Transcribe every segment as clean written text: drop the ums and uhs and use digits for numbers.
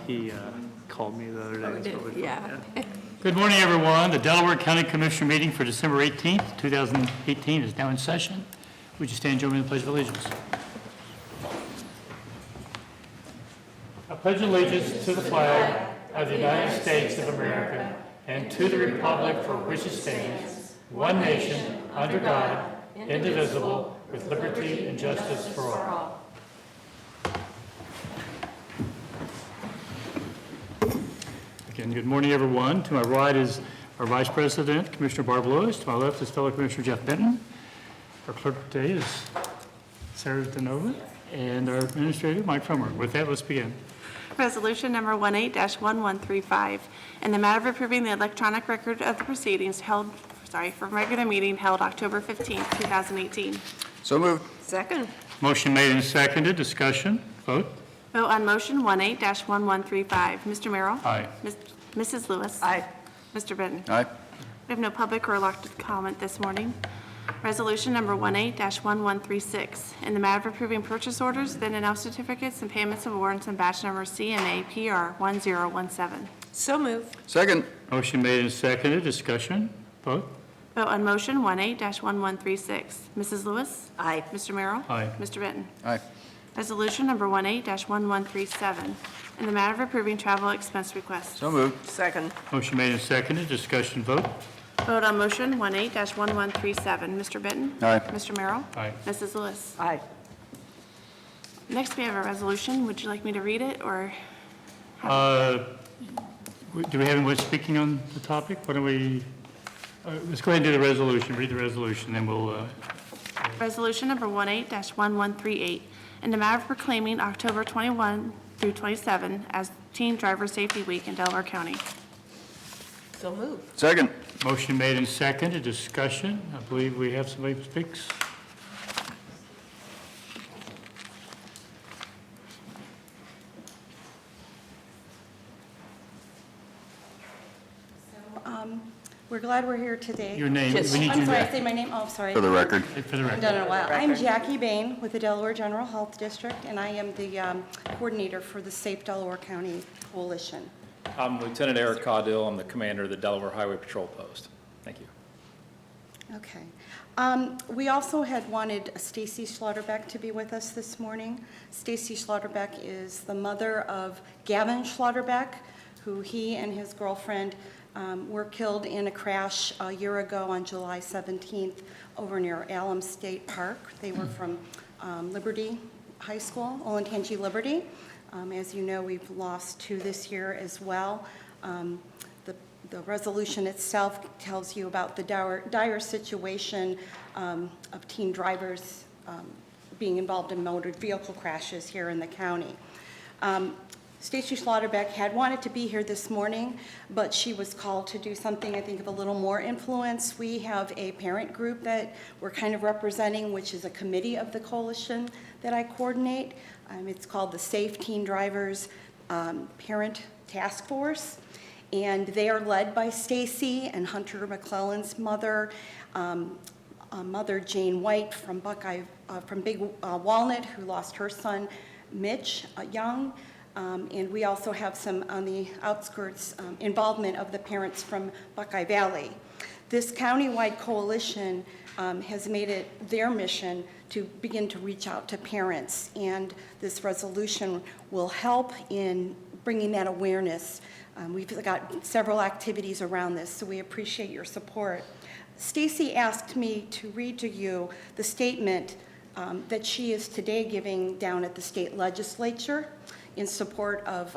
He called me the other day. Oh, did, yeah. Good morning, everyone. The Delaware County Commissioner meeting for December 18th, 2018 is now in session. Would you stand and join me in the Pledge of Allegiance? I pledge allegiance to the flag of the United States of America and to the republic for which it stands, one nation, under God, indivisible, with liberty and justice for all. Again, good morning, everyone. To my right is our Vice President, Commissioner Barb Lewis. To my left is fellow Commissioner Jeff Benton. Our clerk today is Sarah Denova, and our administrator, Mike Frommer. With that, let's begin. Resolution number 18-1135, in the matter of approving the electronic record of the proceedings held, from regular meeting held October 15th, 2018. So moved. Second. Motion made and seconded. Discussion. Vote. Vote on motion 18-1135. Mr. Merrill? Aye. Mrs. Lewis? Aye. Mr. Benton? Aye. We have no public or elected comment this morning. Resolution number 18-1136, in the matter of approving purchase orders, then and now certificates and payments of warrants and batch number CNA PR 1017. So moved. Second. Motion made and seconded. Discussion. Vote. Vote on motion 18-1136. Mrs. Lewis? Aye. Mr. Merrill? Aye. Mr. Benton? Aye. Resolution number 18-1137, in the matter of approving travel expense requests. So moved. Second. Motion made and seconded. Discussion. Vote. Vote on motion 18-1137. Mr. Benton? Aye. Mr. Merrill? Aye. Mrs. Lewis? Aye. Next, we have a resolution. Would you like me to read it, or? Do we have anyone speaking on the topic? Why don't we, let's go ahead and do the resolution. Read the resolution, then we'll, Resolution number 18-1138, in the matter of proclaiming October 21 through 27 as Teen Driver Safety Week in Delaware County. So moved. Second. motion made and seconded. Discussion. I believe we have somebody who speaks. We're glad we're here today. Your name. Yes. We need I'm you sorry, to, say my name. Oh, sorry. For the record. for the I've record. done it in a while. Record. I'm Jackie Bain with the Delaware General Health District, and I am the coordinator for the Safe Delaware County Coalition. I'm Lieutenant Eric Caudill. I'm the commander of the Delaware Highway Patrol Post. Thank you. Okay. We also had wanted Stacy Schlotterbeck to be with us this morning. Stacy Schlotterbeck is the mother of Gavin Schlotterbeck, who he and his girlfriend were killed in a crash a year ago on July 17th over near Alum State Park. They were from Liberty High School, Olentangy Liberty. As you know, we've lost 2 this year as well. The resolution itself tells you about the dire situation of teen drivers being involved in motor vehicle crashes here in the county. Stacy Schlotterbeck had wanted to be here this morning, but she was called to do something, I think, of a little more influence. We have a parent group that we're kind of representing, which is a committee of the coalition that I coordinate. It's called the Safe Teen Drivers Parent Task Force, and they are led by Stacy and Hunter McClellan's mother, Mother Jane White from Big Walnut, who lost her son, Mitch Young. And we also have some on the outskirts involvement of the parents from Buckeye Valley. This countywide coalition has made it their mission to begin to reach out to parents, and this resolution will help in bringing that awareness. We've got several activities around this, so we appreciate your support. Stacy asked me to read to you the statement that she is today giving down at the state legislature in support of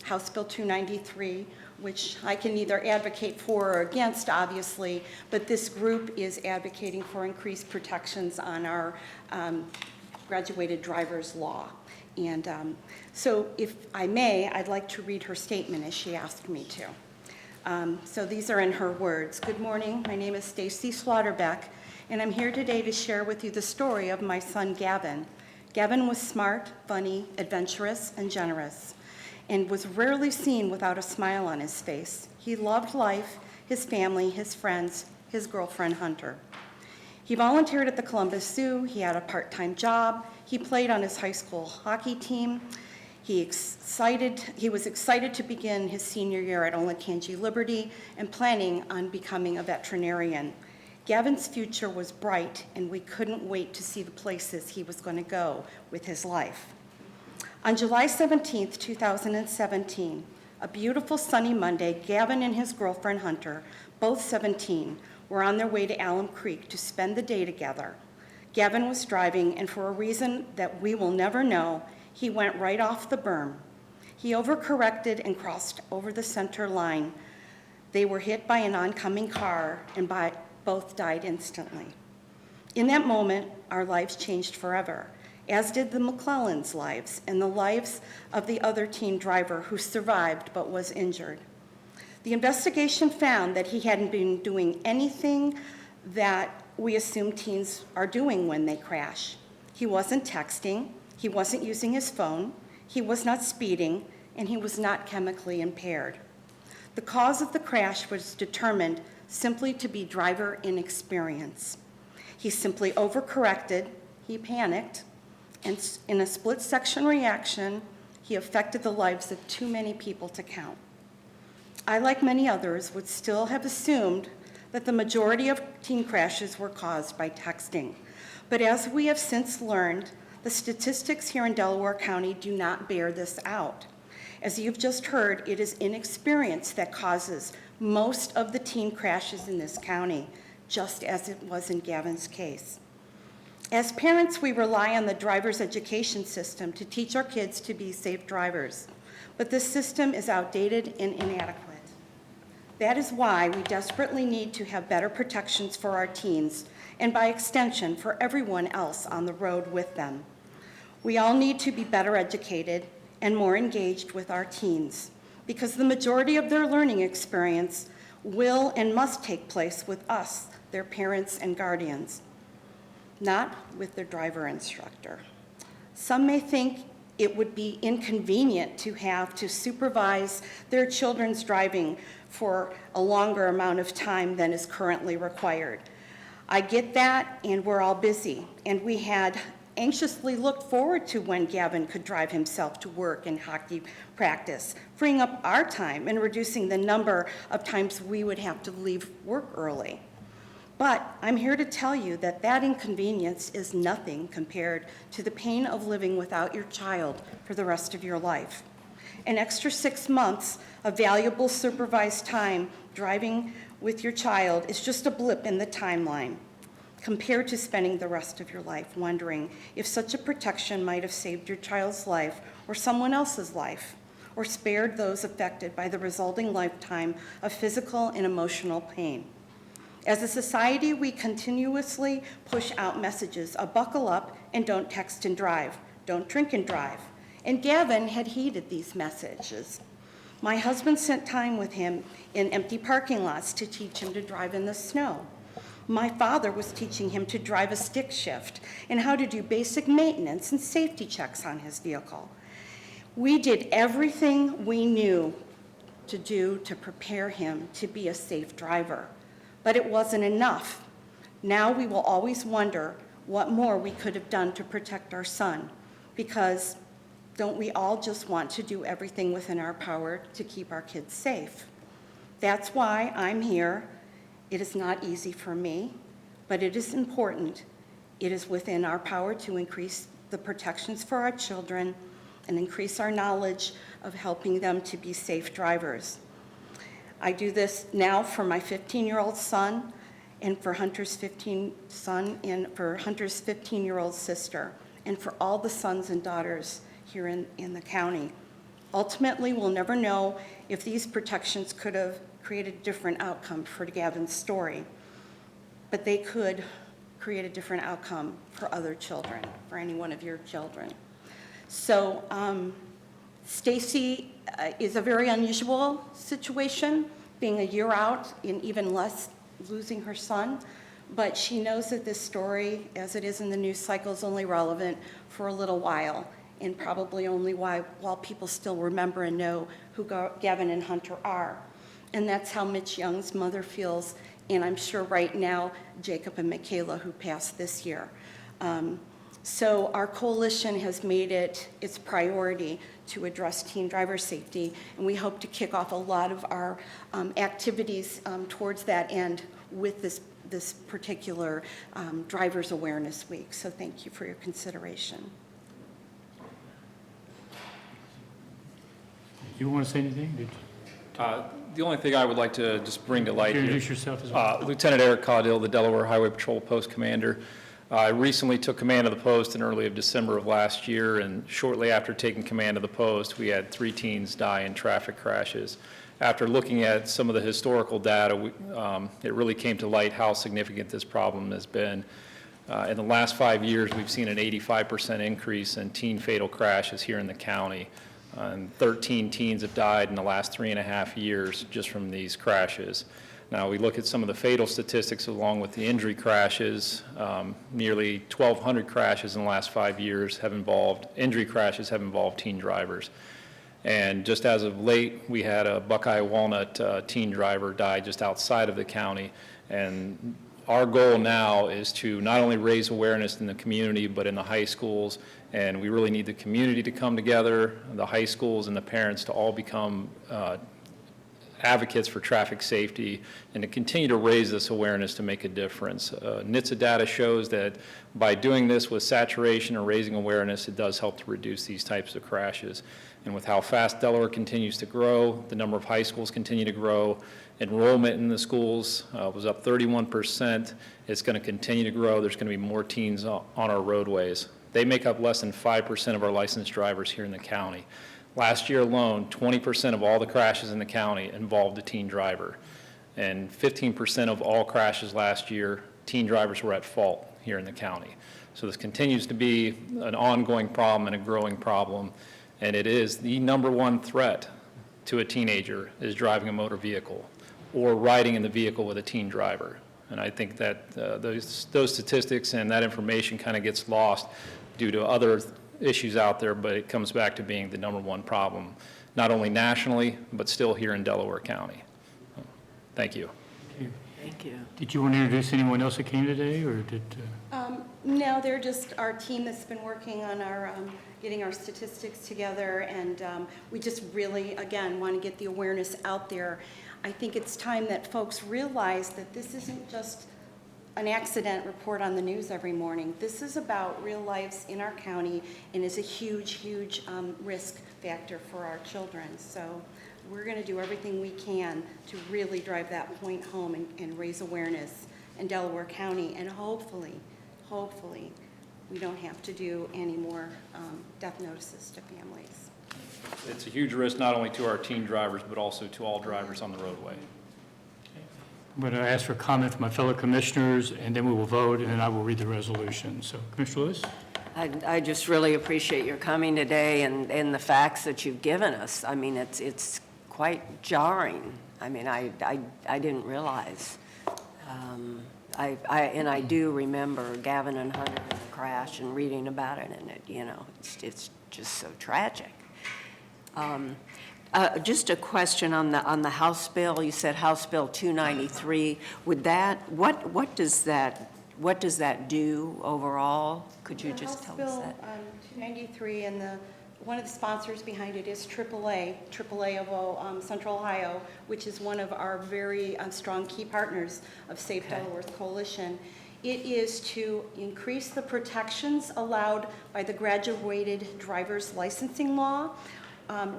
House Bill 293, which I can either advocate for or against, obviously, but this group is advocating for increased protections on our graduated driver's law. And so if I may, I'd like to read her statement as she asked me to. So these are in her words. Good morning, my name is Stacy Schlotterbeck, and I'm here today to share with you the story of my son, Gavin. Gavin was smart, funny, adventurous, and generous, and was rarely seen without a smile on his face. He loved life, his family, his friends, his girlfriend, Hunter. He volunteered at the Columbus Zoo. He had a part-time job. He played on his high school hockey team. He was excited to begin his senior year at Olentangy Liberty and planning on becoming a veterinarian. Gavin's future was bright, and we couldn't wait to see the places he was going to go with his life. On July 17th, 2017, a beautiful sunny Monday, Gavin and his girlfriend Hunter, both 17, were on their way to Alum Creek to spend the day together. Gavin was driving, and for a reason that we will never know, he went right off the berm. He overcorrected and crossed over the center line. They were hit by an oncoming car, and both died instantly. In that moment, our lives changed forever, as did the McClellans' lives and the lives of the other teen driver who survived but was injured. The investigation found that he hadn't been doing anything that we assume teens are doing when they crash. He wasn't texting, he wasn't using his phone, he was not speeding, and he was not chemically impaired. The cause of the crash was determined simply to be driver inexperience. He simply overcorrected, he panicked, and in a split-second reaction, he affected the lives of too many people to count. I, like many others, would still have assumed that the majority of teen crashes were caused by texting. But as we have since learned, the statistics here in Delaware County do not bear this out. As you've just heard, it is inexperience that causes most of the teen crashes in this county, just as it was in Gavin's case. As parents, we rely on the driver's education system to teach our kids to be safe drivers, but this system is outdated and inadequate. That is why we desperately need to have better protections for our teens, and by extension, for everyone else on the road with them. We all need to be better educated and more engaged with our teens, because the majority of their learning experience will and must take place with us, their parents and guardians, not with their driver instructor. Some may think it would be inconvenient to have to supervise their children's driving for a longer amount of time than is currently required. I get that, and we're all busy, and we had anxiously looked forward to when Gavin could drive himself to work and hockey practice, freeing up our time and reducing the number of times we would have to leave work early. But I'm here to tell you that that inconvenience is nothing compared to the pain of living without your child for the rest of your life. An extra 6 months of valuable supervised time driving with your child is just a blip in the timeline, compared to spending the rest of your life wondering if such a protection might have saved your child's life or someone else's life, or spared those affected by the resulting lifetime of physical and emotional pain. As a society, we continuously push out messages of buckle up and don't text and drive, don't drink and drive. And Gavin had heeded these messages. My husband spent time with him in empty parking lots to teach him to drive in the snow. My father was teaching him to drive a stick shift and how to do basic maintenance and safety checks on his vehicle. We did everything we knew to do to prepare him to be a safe driver, but it wasn't enough. Now we will always wonder what more we could have done to protect our son, because don't we all just want to do everything within our power to keep our kids safe? That's why I'm here. It is not easy for me, but it is important. It is within our power to increase the protections for our children and increase our knowledge of helping them to be safe drivers. I do this now for my 15-year-old son and for Hunter's 15-year-old sister, and for all the sons and daughters here in the county. Ultimately, we'll never know if these protections could have created a different outcome for Gavin's story, but they could create a different outcome for other children, for any one of your children. So Stacy is a very unusual situation, being a year out and even less losing her son, but she knows that this story, as it is in the news cycle, is only relevant for a little while, and probably only while people still remember and know who Gavin and Hunter are. And that's how Mitch Young's mother feels, and I'm sure right now Jacob and Michaela, who passed this year. So our coalition has made it its priority to address teen driver safety, and we hope to kick off a lot of our activities towards that end with this particular Drivers Awareness Week. So thank you for your consideration. You want to say anything? The only thing I would like to just bring to light here. Introduce yourself as well. Lieutenant Eric Caudill, the Delaware Highway Patrol Post Commander. I recently took command of the post in early of December of last year, and shortly after taking command of the post, we had 3 teens die in traffic crashes. After looking at some of the historical data, it really came to light how significant this problem has been. In the last 5 years, we've seen an 85% increase in teen fatal crashes here in the county. And 13 teens have died in the last 3.5 years just from these crashes. Now, we look at some of the fatal statistics along with the injury crashes. Nearly 1,200 crashes in the last 5 years injury crashes have involved teen drivers. And just as of late, we had a Buckeye Walnut teen driver die just outside of the county. And our goal now is to not only raise awareness in the community, but in the high schools. And we really need the community to come together, the high schools and the parents to all become advocates for traffic safety and to continue to raise this awareness to make a difference. NHTSA data shows that by doing this with saturation and raising awareness, it does help to reduce these types of crashes. And with how fast Delaware continues to grow, the number of high schools continue to grow, enrollment in the schools was up 31%. It's going to continue to grow. There's going to be more teens on our roadways. They make up less than 5% of our licensed drivers here in the county. Last year alone, 20% of all the crashes in the county involved a teen driver. And 15% of all crashes last year, teen drivers were at fault here in the county. So this continues to be an ongoing problem and a growing problem. And it is the #1 threat to a teenager is driving a motor vehicle or riding in the vehicle with a teen driver. And I think that those statistics and that information kind of gets lost due to other issues out there, but it comes back to being the #1 problem, not only nationally, but still here in Delaware County. Thank you. Thank you. Did you want to introduce anyone else that came today, or did? No, they're just our team that's been working on our getting our statistics together, and we just really, again, want to get the awareness out there. I think it's time that folks realize that this isn't just an accident report on the news every morning. This is about real lives in our county and is a huge, huge risk factor for our children. So we're going to do everything we can to really drive that point home and raise awareness in Delaware County, and hopefully, we don't have to do any more death notices to families. It's a huge risk not only to our teen drivers, but also to all drivers on the roadway. I'm going to ask for comment from my fellow commissioners, and then we will vote, and then I will read the resolution. So, Commissioner Lewis? I just really appreciate your coming today and the facts that you've given us. I mean, it's quite jarring. I mean, I didn't realize. I do remember Gavin and Hunter in the crash and reading about it, and it's just so tragic. Just a question on the House bill. You said House Bill 293. Would that what does that do overall? Could you just tell us that? House Bill 293, and one of the sponsors behind it is AAA of Central Ohio, which is one of our very strong key partners of Safe Delaware's coalition. It is to increase the protections allowed by the graduated driver's licensing law.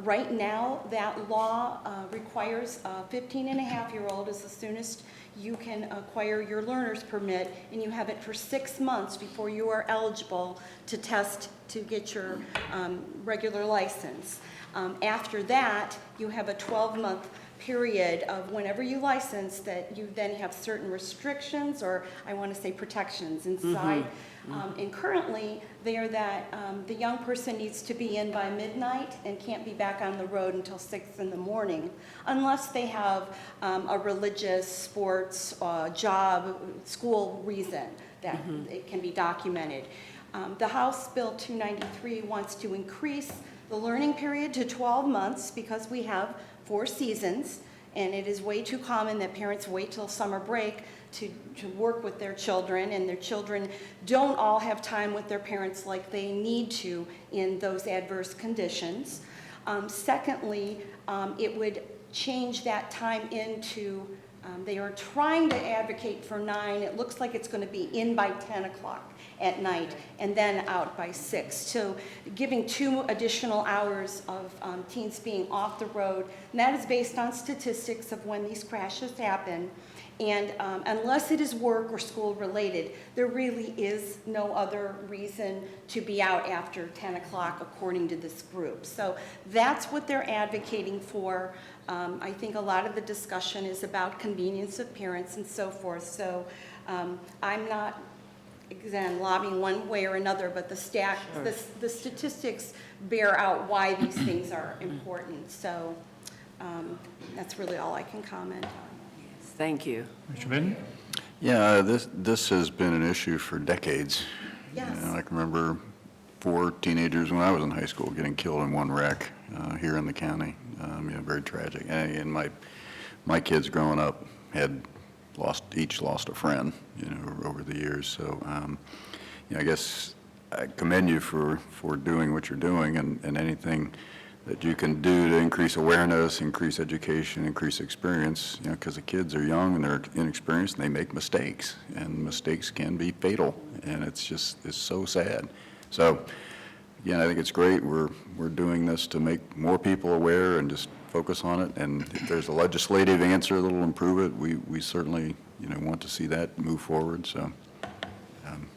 Right now, that law requires a 15-and-a-half-year-old as the soonest you can acquire your learner's permit, and you have it for 6 months before you are eligible to test to get your regular license. After that, you have a 12-month period of whenever you license that you then have certain restrictions, or I want to say protections inside. And currently, they are that the young person needs to be in by midnight and can't be back on the road until 6 in the morning, unless they have a religious, sports, job, school reason that it can be documented. The House Bill 293 wants to increase the learning period to 12 months because we have 4 seasons, and it is way too common that parents wait till summer break to work with their children, and their children don't all have time with their parents like they need to in those adverse conditions. Secondly, it would change that time into, they are trying to advocate for 9. It looks like it's going to be in by 10 o'clock at night and then out by 6. So giving 2 additional hours of teens being off the road, and that is based on statistics of when these crashes happen. And unless it is work or school related, there really is no other reason to be out after 10 o'clock according to this group. So that's what they're advocating for. I think a lot of the discussion is about convenience of parents and so forth. So I'm not, again, lobbying one way or another, but the statistics bear out why these things are important. So that's really all I can comment on. Thank you. Mr. Benton? Yeah, this has been an issue for decades. Yes. You know, I can remember 4 teenagers when I was in high school getting killed in one wreck here in the county. You know, very tragic. And my kids growing up had each lost a friend, you know, over the years. So, you know, I guess I commend you for doing what you're doing, and anything that you can do to increase awareness, increase education, increase experience, you know, because the kids are young and they're inexperienced and they make mistakes, and mistakes can be fatal, and it's so sad. So, again, I think it's great. We're doing this to make more people aware and just focus on it, and if there's a legislative answer that'll improve it, we certainly, you know, want to see that move forward. So,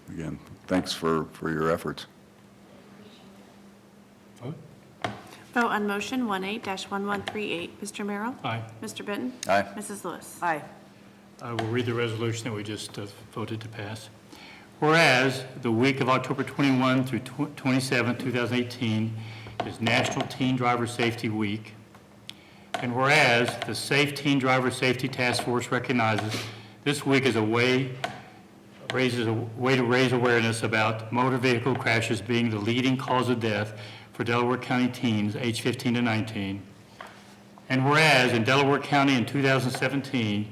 again, thanks for your efforts. Vote? Vote on motion 18-1138. Mr. Merrill? Aye. Mr. Benton? Aye. Mrs. Lewis? Aye. I will read the resolution that we just voted to pass. Whereas the week of October 21 through 27, 2018 is National Teen Driver Safety Week. And whereas the Safe Teen Driver Safety Task Force recognizes this week as a way to raise awareness about motor vehicle crashes being the leading cause of death for Delaware County teens aged 15 to 19. And whereas in Delaware County in 2017,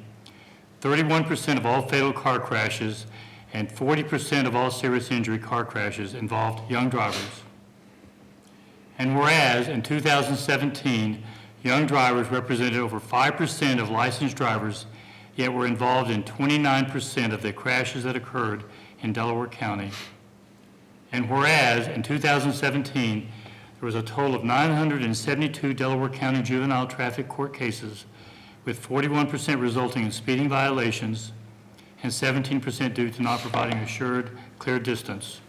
31% of all fatal car crashes and 40% of all serious injury car crashes involved young drivers. And whereas in 2017, young drivers represented over 5% of licensed drivers, yet were involved in 29% of the crashes that occurred in Delaware County. And whereas in 2017, there was a total of 972 Delaware County juvenile traffic court cases, with 41% resulting in speeding violations and 17% due to not providing assured, clear distance.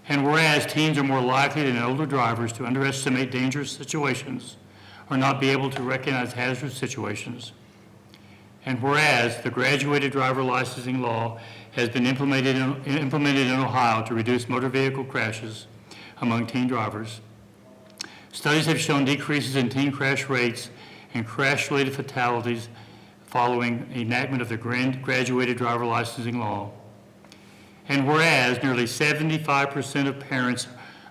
And whereas teens are more likely than older drivers to underestimate dangerous situations or not be able to recognize hazardous situations. And whereas the graduated driver licensing law has been implemented in Ohio to reduce motor vehicle crashes among teen drivers. Studies have shown decreases in teen crash rates and crash-related fatalities following enactment of the graduated driver licensing law. And whereas nearly 75% of parents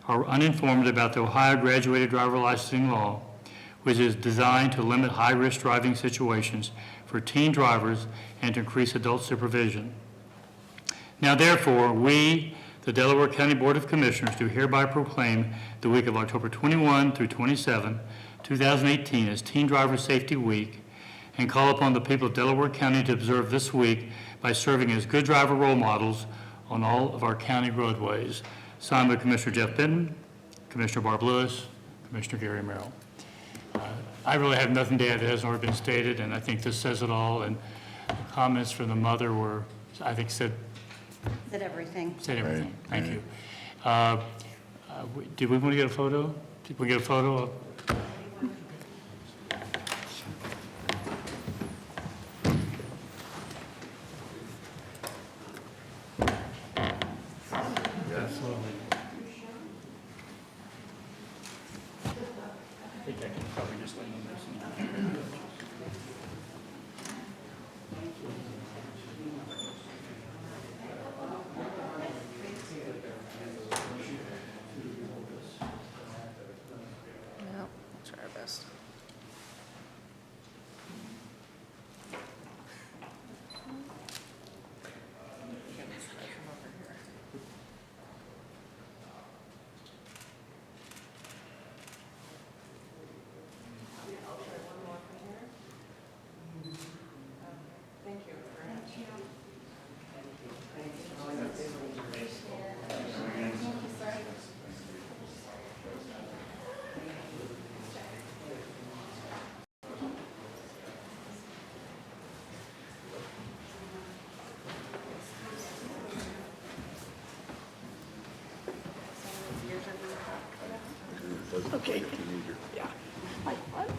are uninformed about the Ohio graduated driver licensing law, which is designed to limit high-risk driving situations for teen drivers and to increase adult supervision. Now therefore, we, the Delaware County Board of Commissioners, do hereby proclaim the week of October 21 through 27, 2018 as Teen Driver Safety Week, and call upon the people of Delaware County to observe this week by serving as good driver role models on all of our county roadways. Signed by Commissioner Jeff Benton, Commissioner Barb Lewis, Commissioner Gary Merrill. I really have nothing to add that hasn't already been stated, and I think this says it all, and the comments from the mother were, I think, said Everything. everything. Right, Thank you. Did we want to get a photo? Did we get a photo of? I think I can probably just lay on this. Try our best. Okay. Yeah. Like what?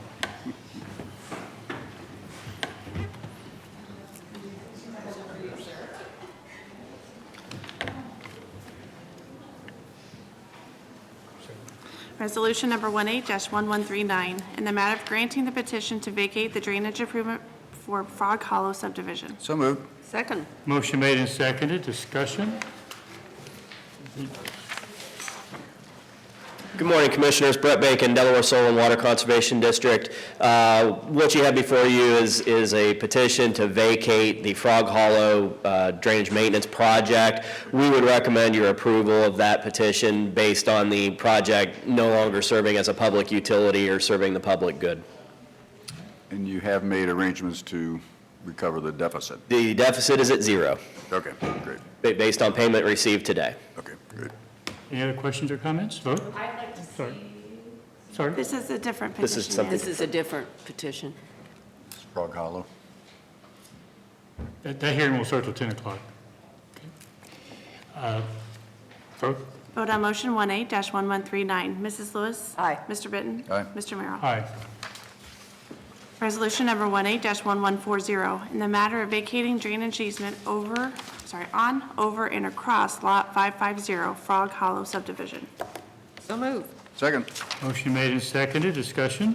Resolution number 18-1139, in the matter of granting the petition to vacate the drainage improvement for Frog Hollow subdivision. So moved. Second. Motion made and seconded, discussion. Good morning, Commissioners. Brett Bacon, Delaware Soil and Water Conservation District. What you have before you is a petition to vacate the Frog Hollow Drainage Maintenance Project. We would recommend your approval of that petition based on the project no longer serving as a public utility or serving the public good. And you have made arrangements to recover the deficit? The deficit is at zero, Okay, great. based on payment received today. Okay, good. Any other questions or comments? Vote. I'd like to Sorry. Sorry. This is a different This petition. is something- This is a different petition. Frog Hollow. That hearing will start till 10 o'clock. Okay. Vote. Vote on motion 18-1139. Mrs. Lewis? Aye. Mr. Bitton? Aye. Mr. Merrill? Aye. Resolution number 18-1140, in the matter of vacating drainage easement on, over, and across Lot 550, Frog Hollow subdivision. So move. Second. Motion made and seconded, discussion.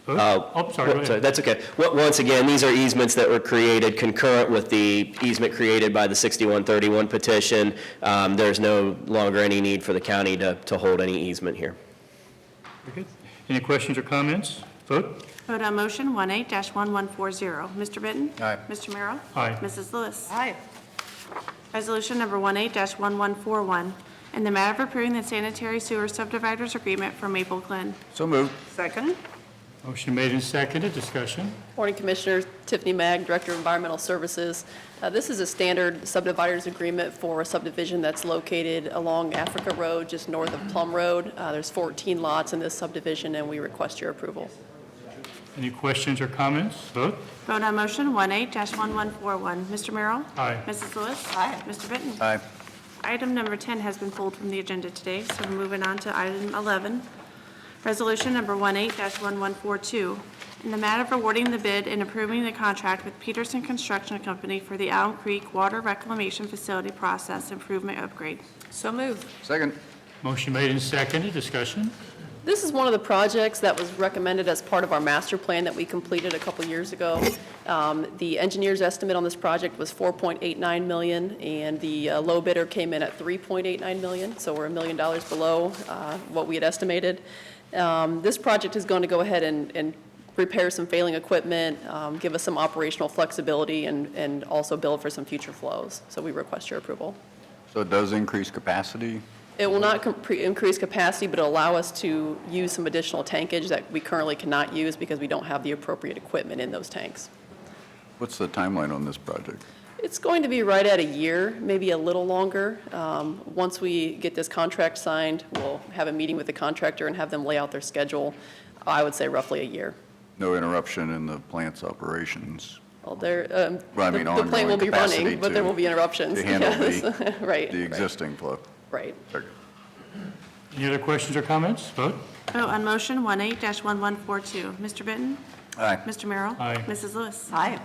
Vote. Oh, Sorry, go ahead. That's okay. Once again, these are easements that were created concurrent with the easement created by the 6131 petition. There's no longer any need for the county to hold any easement here. Very good. Any questions or comments? Vote. Vote on motion 18-1140. Mr. Bitton? Aye. Mr. Merrill? Aye. Mrs. Lewis? Aye. Resolution number 18-1141, in the matter of approving the sanitary sewer subdividers agreement for Maple Glen. So moved. Second. Motion made and seconded, discussion. Morning, Commissioners. Tiffany Mag, Director of Environmental Services. This is a standard subdividers agreement for a subdivision that's located along Africa Road, just north of Plum Road. There's 14 lots in this subdivision, and we request your approval. Any questions or comments? Vote. Vote on motion 18-1141. Mr. Merrill? Aye. Mrs. Lewis? Aye. Mr. Bitton? Aye. Item number 10 has been pulled from the agenda today, so we're moving on to item 11. Resolution number 18-1142, in the matter of awarding the bid and approving the contract with Peterson Construction Company for the Elm Creek Water Reclamation Facility Process Improvement Upgrade. So move. Second. Motion made and seconded, discussion. This is one of the projects that was recommended as part of our master plan that we completed a couple years ago. The engineer's estimate on this project was $4.89 million, and the low bidder came in at $3.89 million, so we're $1 million below what we had estimated. This project is going to go ahead and repair some failing equipment, give us some operational flexibility, and also build for some future flows. So we request your approval. So it does increase capacity? It will not increase capacity, but it'll allow us to use some additional tankage that we currently cannot use because we don't have the appropriate equipment in those tanks. What's the timeline on this project? It's going to be right at a year, maybe a little longer. Once we get this contract signed, we'll have a meeting with the contractor and have them lay out their schedule. I would say roughly a year. No interruption in the plant's operations Well, Well, I mean, the plant will ongoing be capacity running, but there to- will be interruptions. to handle Yes. Right. the existing flow? Right. Okay. Any other questions or comments? Vote. Vote on motion 18-1142. Mr. Bitton? Aye. Mr. Merrill? Aye. Mrs. Lewis? Aye.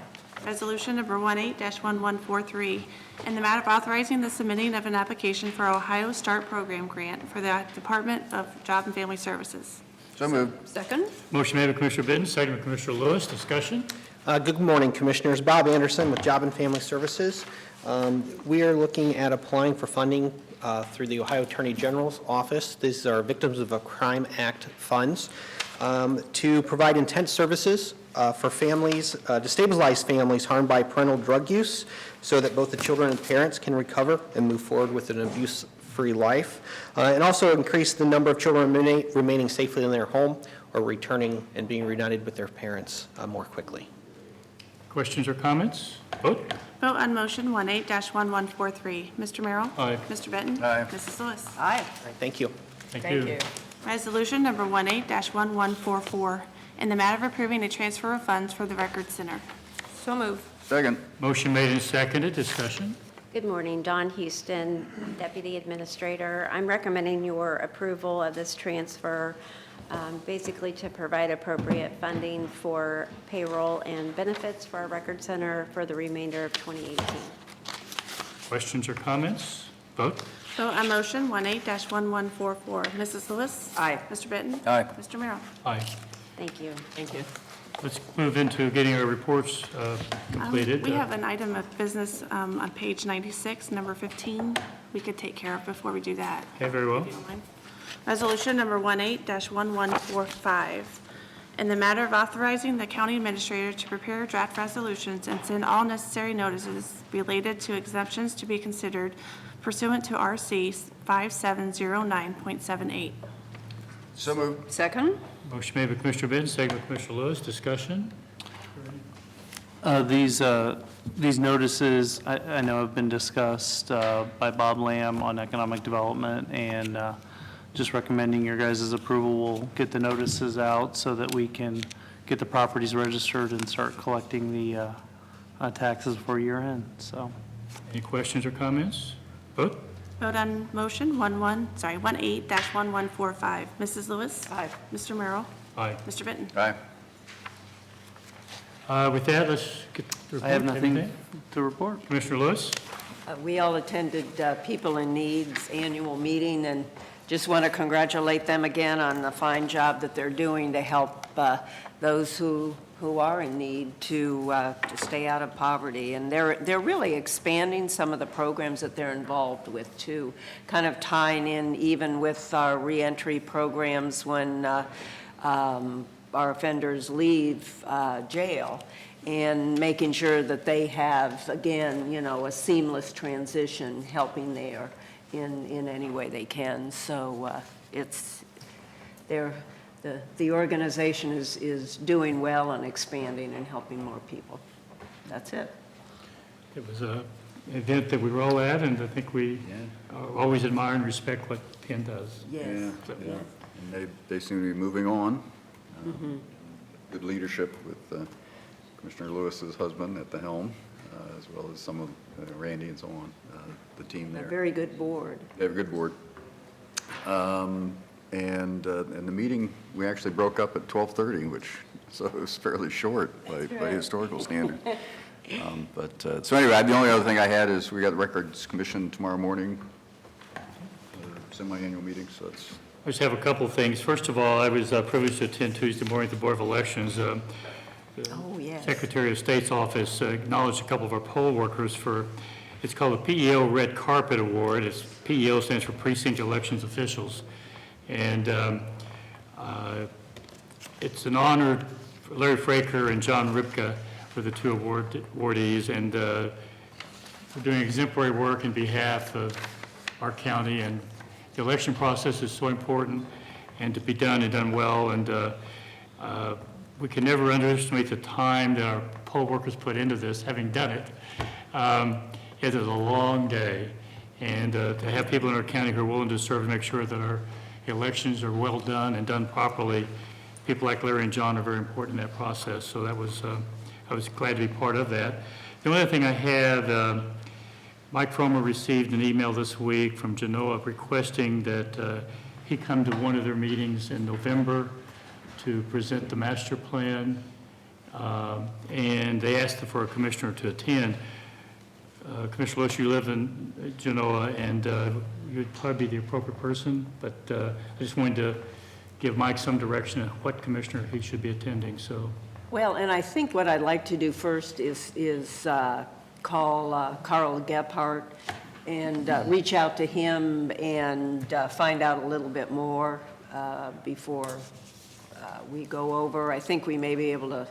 Resolution number 18-1143, in the matter of authorizing the submitting of an application for Ohio START Program grant for the Department of Job and Family Services. So moved. Second. Motion made by Commissioner Bitton, seconded by Commissioner Lewis, discussion. Good morning, Commissioners. Bob Anderson with Job and Family Services. We are looking at applying for funding through the Ohio Attorney General's office. These are Victims of a Crime Act funds to provide intense services for families, to stabilize families harmed by parental drug use so that both the children and parents can recover and move forward with an abuse-free life, and also increase the number of children remaining safely in their home or returning and being reunited with their parents more quickly. Questions or comments? Vote. Vote on motion 18-1143. Mr. Merrill? Aye. Mr. Bitton? Aye. Mrs. Lewis? Aye. All right, thank you. Thank you. Resolution number 18-1144, in the matter of approving a transfer of funds for the Record Center. So move. Second. Motion made and seconded, discussion. Good morning, Dawn Houston, Deputy Administrator. I'm recommending your approval of this transfer basically to provide appropriate funding for payroll and benefits for our record center for the remainder of 2018. Questions or comments? Vote. Vote on motion 18-1144. Mrs. Lewis? Aye. Mr. Benton? Aye. Mr. Merrill? Aye. Thank you. Thank you. Let's move into getting our reports completed. We have an item of business on page 96, number 15, we could take care of before we do that. Okay, very well. If you don't mind. Resolution number 18-1145, in the matter of authorizing the county administrator to prepare draft resolutions and send all necessary notices related to exemptions to be considered pursuant to RC 5709.78. So moved. Second? Motion made by Commissioner Benton, second by Commissioner Lewis. Discussion? These notices, I know have been discussed by Bob Lamb on economic development, and just recommending your guys' approval. We'll get the notices out so that we can get the properties registered and start collecting the taxes for year end, so. Any questions or comments? Vote. Vote on motion 18-1145. Mrs. Lewis? Aye. Mr. Merrill? Aye. Mr. Benton? Aye. With that, let's get the report. I have nothing Anything? to report. Commissioner Lewis? We all attended People in Need's annual meeting, and just want to congratulate them again on the fine job that they're doing to help those who are in need to stay out of poverty. And they're really expanding some of the programs that they're involved with, too, kind of tying in even with our reentry programs when our offenders leave jail, and making sure that they have, again, you know, a seamless transition, helping there in any way they can. So the organization is doing well and expanding and helping more people. That's it. It was an event that we were all at, and I think we always admire and respect what Penn does. Yes. Yeah. And they seem to be moving on. Good leadership with Commissioner Lewis's husband at the helm, as well as some of Randy and so on, the team A there. very good board. They have a good board. And the meeting, we actually broke up at 12:30, so it was fairly short by historical standards. So anyway, the only other thing I had is we got the Records Commission tomorrow morning, semi-annual meeting, so it's. I just have a couple of things. First of all, I was privileged to attend Tuesday morning at the Board of Elections. The Oh, yes. Secretary of State's office acknowledged a couple of our poll workers for, it's called the PEO Red Carpet Award. PEO stands for Precinct Elections Officials. And it's an honor. Larry Fraker and John Ripka were the two awardees, and we're doing exemplary work in behalf of our county, and the election process is so important and to be done and done well, and we can never underestimate the time that our poll workers put into this, having done it. It is a long day, and to have people in our county who are willing to serve and make sure that our elections are well done and done properly, people like Larry and John are very important in that process, so that was, I was glad to be part of that. The only other thing I had, Mike Fromer received an email this week from Genoa requesting that he come to one of their meetings in November to present the master plan, and they asked for a commissioner to attend. Commissioner Lewis, you live in Genoa, and you'd probably be the appropriate person, but I just wanted to give Mike some direction on what commissioner he should be attending, so. Well, and I think what I'd like to do first is call Carl Gephardt and reach out to him and find out a little bit more before we go over. I think we may be able to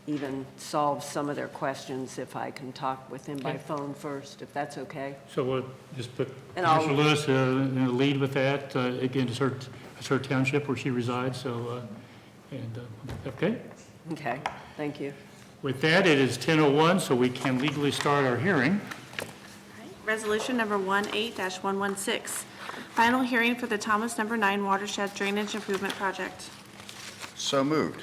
even solve some of their questions if I can talk with him by phone first, if that's okay. So we'll just put And Commissioner Lewis in the lead with that. Again, it's her township where she resides, so, okay. Okay, thank you. With that, it is 10:01, so we can legally start our hearing. Resolution number 18-116, final hearing for the Thomas No. 9 Watershed Drainage Improvement Project. So moved.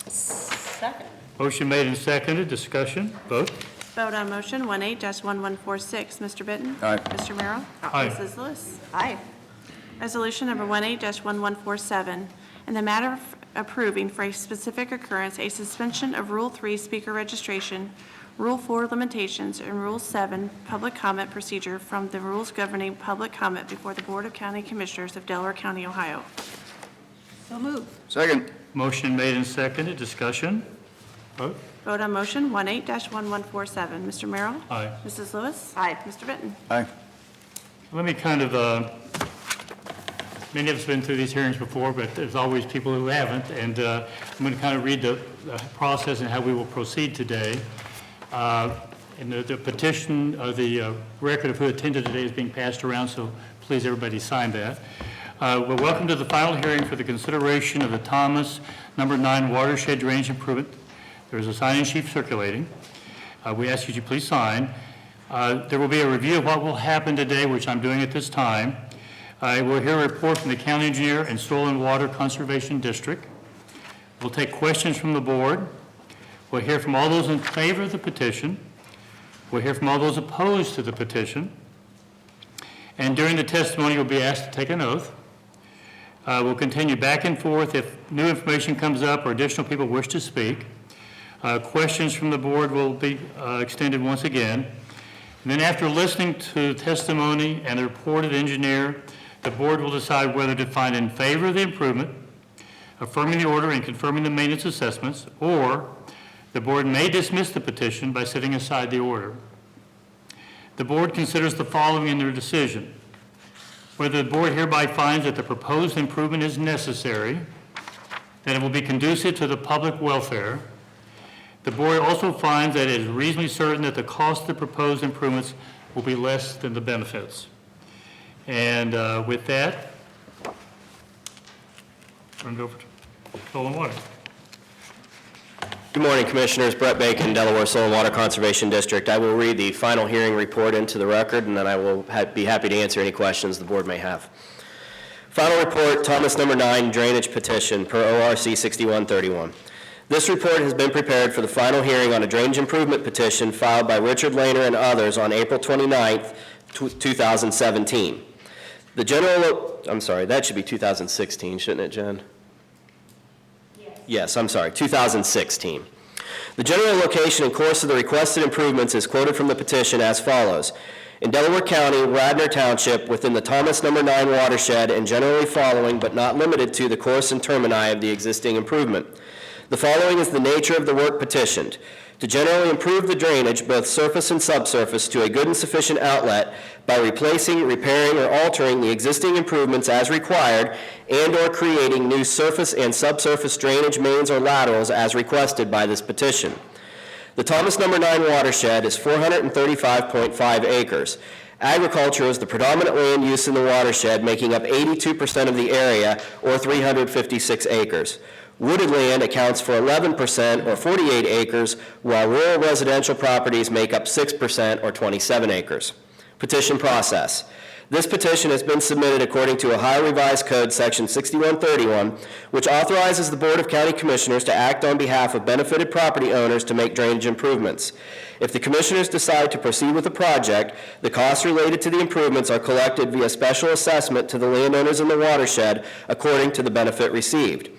Second. Motion made and seconded. Discussion. Vote. Vote on motion 18-1146. Mr. Benton? Aye. Mr. Merrill? Aye. Mrs. Lewis? Aye. Resolution number 18-1147, In the matter of approving for a specific occurrence a suspension of Rule 3 speaker registration, Rule 4 limitations, and Rule 7 public comment procedure from the rules governing public comment before the Board of County Commissioners of Delaware County, Ohio. So moved. Second. Motion made and seconded. Discussion? Vote? Vote on motion 18-1147. Mr. Merrill? Aye. Mrs. Lewis? Aye. Mr. Benton? Aye. Let me kind of, many of us have been through these hearings before, but there's always people who haven't, and I'm going to kind of read the process and how we will proceed today. And the petition, the record of who attended today is being passed around, so please, everybody sign that. Well, welcome to the final hearing for the consideration of the Thomas No. 9 Watershed Drainage Improvement. There is a sign-in sheet circulating. We ask you to please sign. There will be a review of what will happen today, which I'm doing at this time. We'll hear a report from the county engineer and Soil and Water Conservation District. We'll take questions from the board. We'll hear from all those in favor of the petition. We'll hear from all those opposed to the petition. And during the testimony, you'll be asked to take an oath. We'll continue back and forth if new information comes up or additional people wish to speak. Questions from the board will be extended once again. And then after listening to testimony and the reported engineer, the board will decide whether to find in favor of the improvement, affirming the order and confirming the maintenance assessments, or the board may dismiss the petition by setting aside the order. The board considers the following in their decision: whether the board hereby finds that the proposed improvement is necessary, that it will be conducive to the public welfare. The board also finds that it is reasonably certain that the cost of the proposed improvements will be less than the benefits. And with that, I'm going to go for Soil and Water. Good morning, Commissioners. Brett Bacon, Delaware Soil and Water Conservation District. I will read the final hearing report into the record, and then I will be happy to answer any questions the board may have. Final report, Thomas No. 9 Drainage Petition per ORC 6131. This report has been prepared for the final hearing on a drainage improvement petition filed by Richard Lehner and others on April 29th, 2017. The general, I'm sorry, that should be 2016, shouldn't it, Jen? Yes, I'm sorry, 2016. The general location and course of the requested improvements is quoted from the petition as follows. In Delaware County, Radnor Township, within the Thomas No. 9 watershed and generally following but not limited to the course and termini of the existing improvement. The following is the nature of the work petitioned: to generally improve the drainage, both surface and subsurface, to a good and sufficient outlet by replacing, repairing, or altering the existing improvements as required and/or creating new surface and subsurface drainage mains or laterals as requested by this petition. The Thomas No. 9 watershed is 435.5 acres. Agriculture is the predominant land use in the watershed, making up 82% of the area, or 356 acres. Wooded land accounts for 11%, or 48 acres, while rural residential properties make up 6%, or 27 acres. Petition process. This petition has been submitted according to Ohio Revised Code Section 6131, which authorizes the Board of County Commissioners to act on behalf of benefited property owners to make drainage improvements. If the Commissioners decide to proceed with the project, the costs related to the improvements are collected via special assessment to the landowners in the watershed according to the benefit received.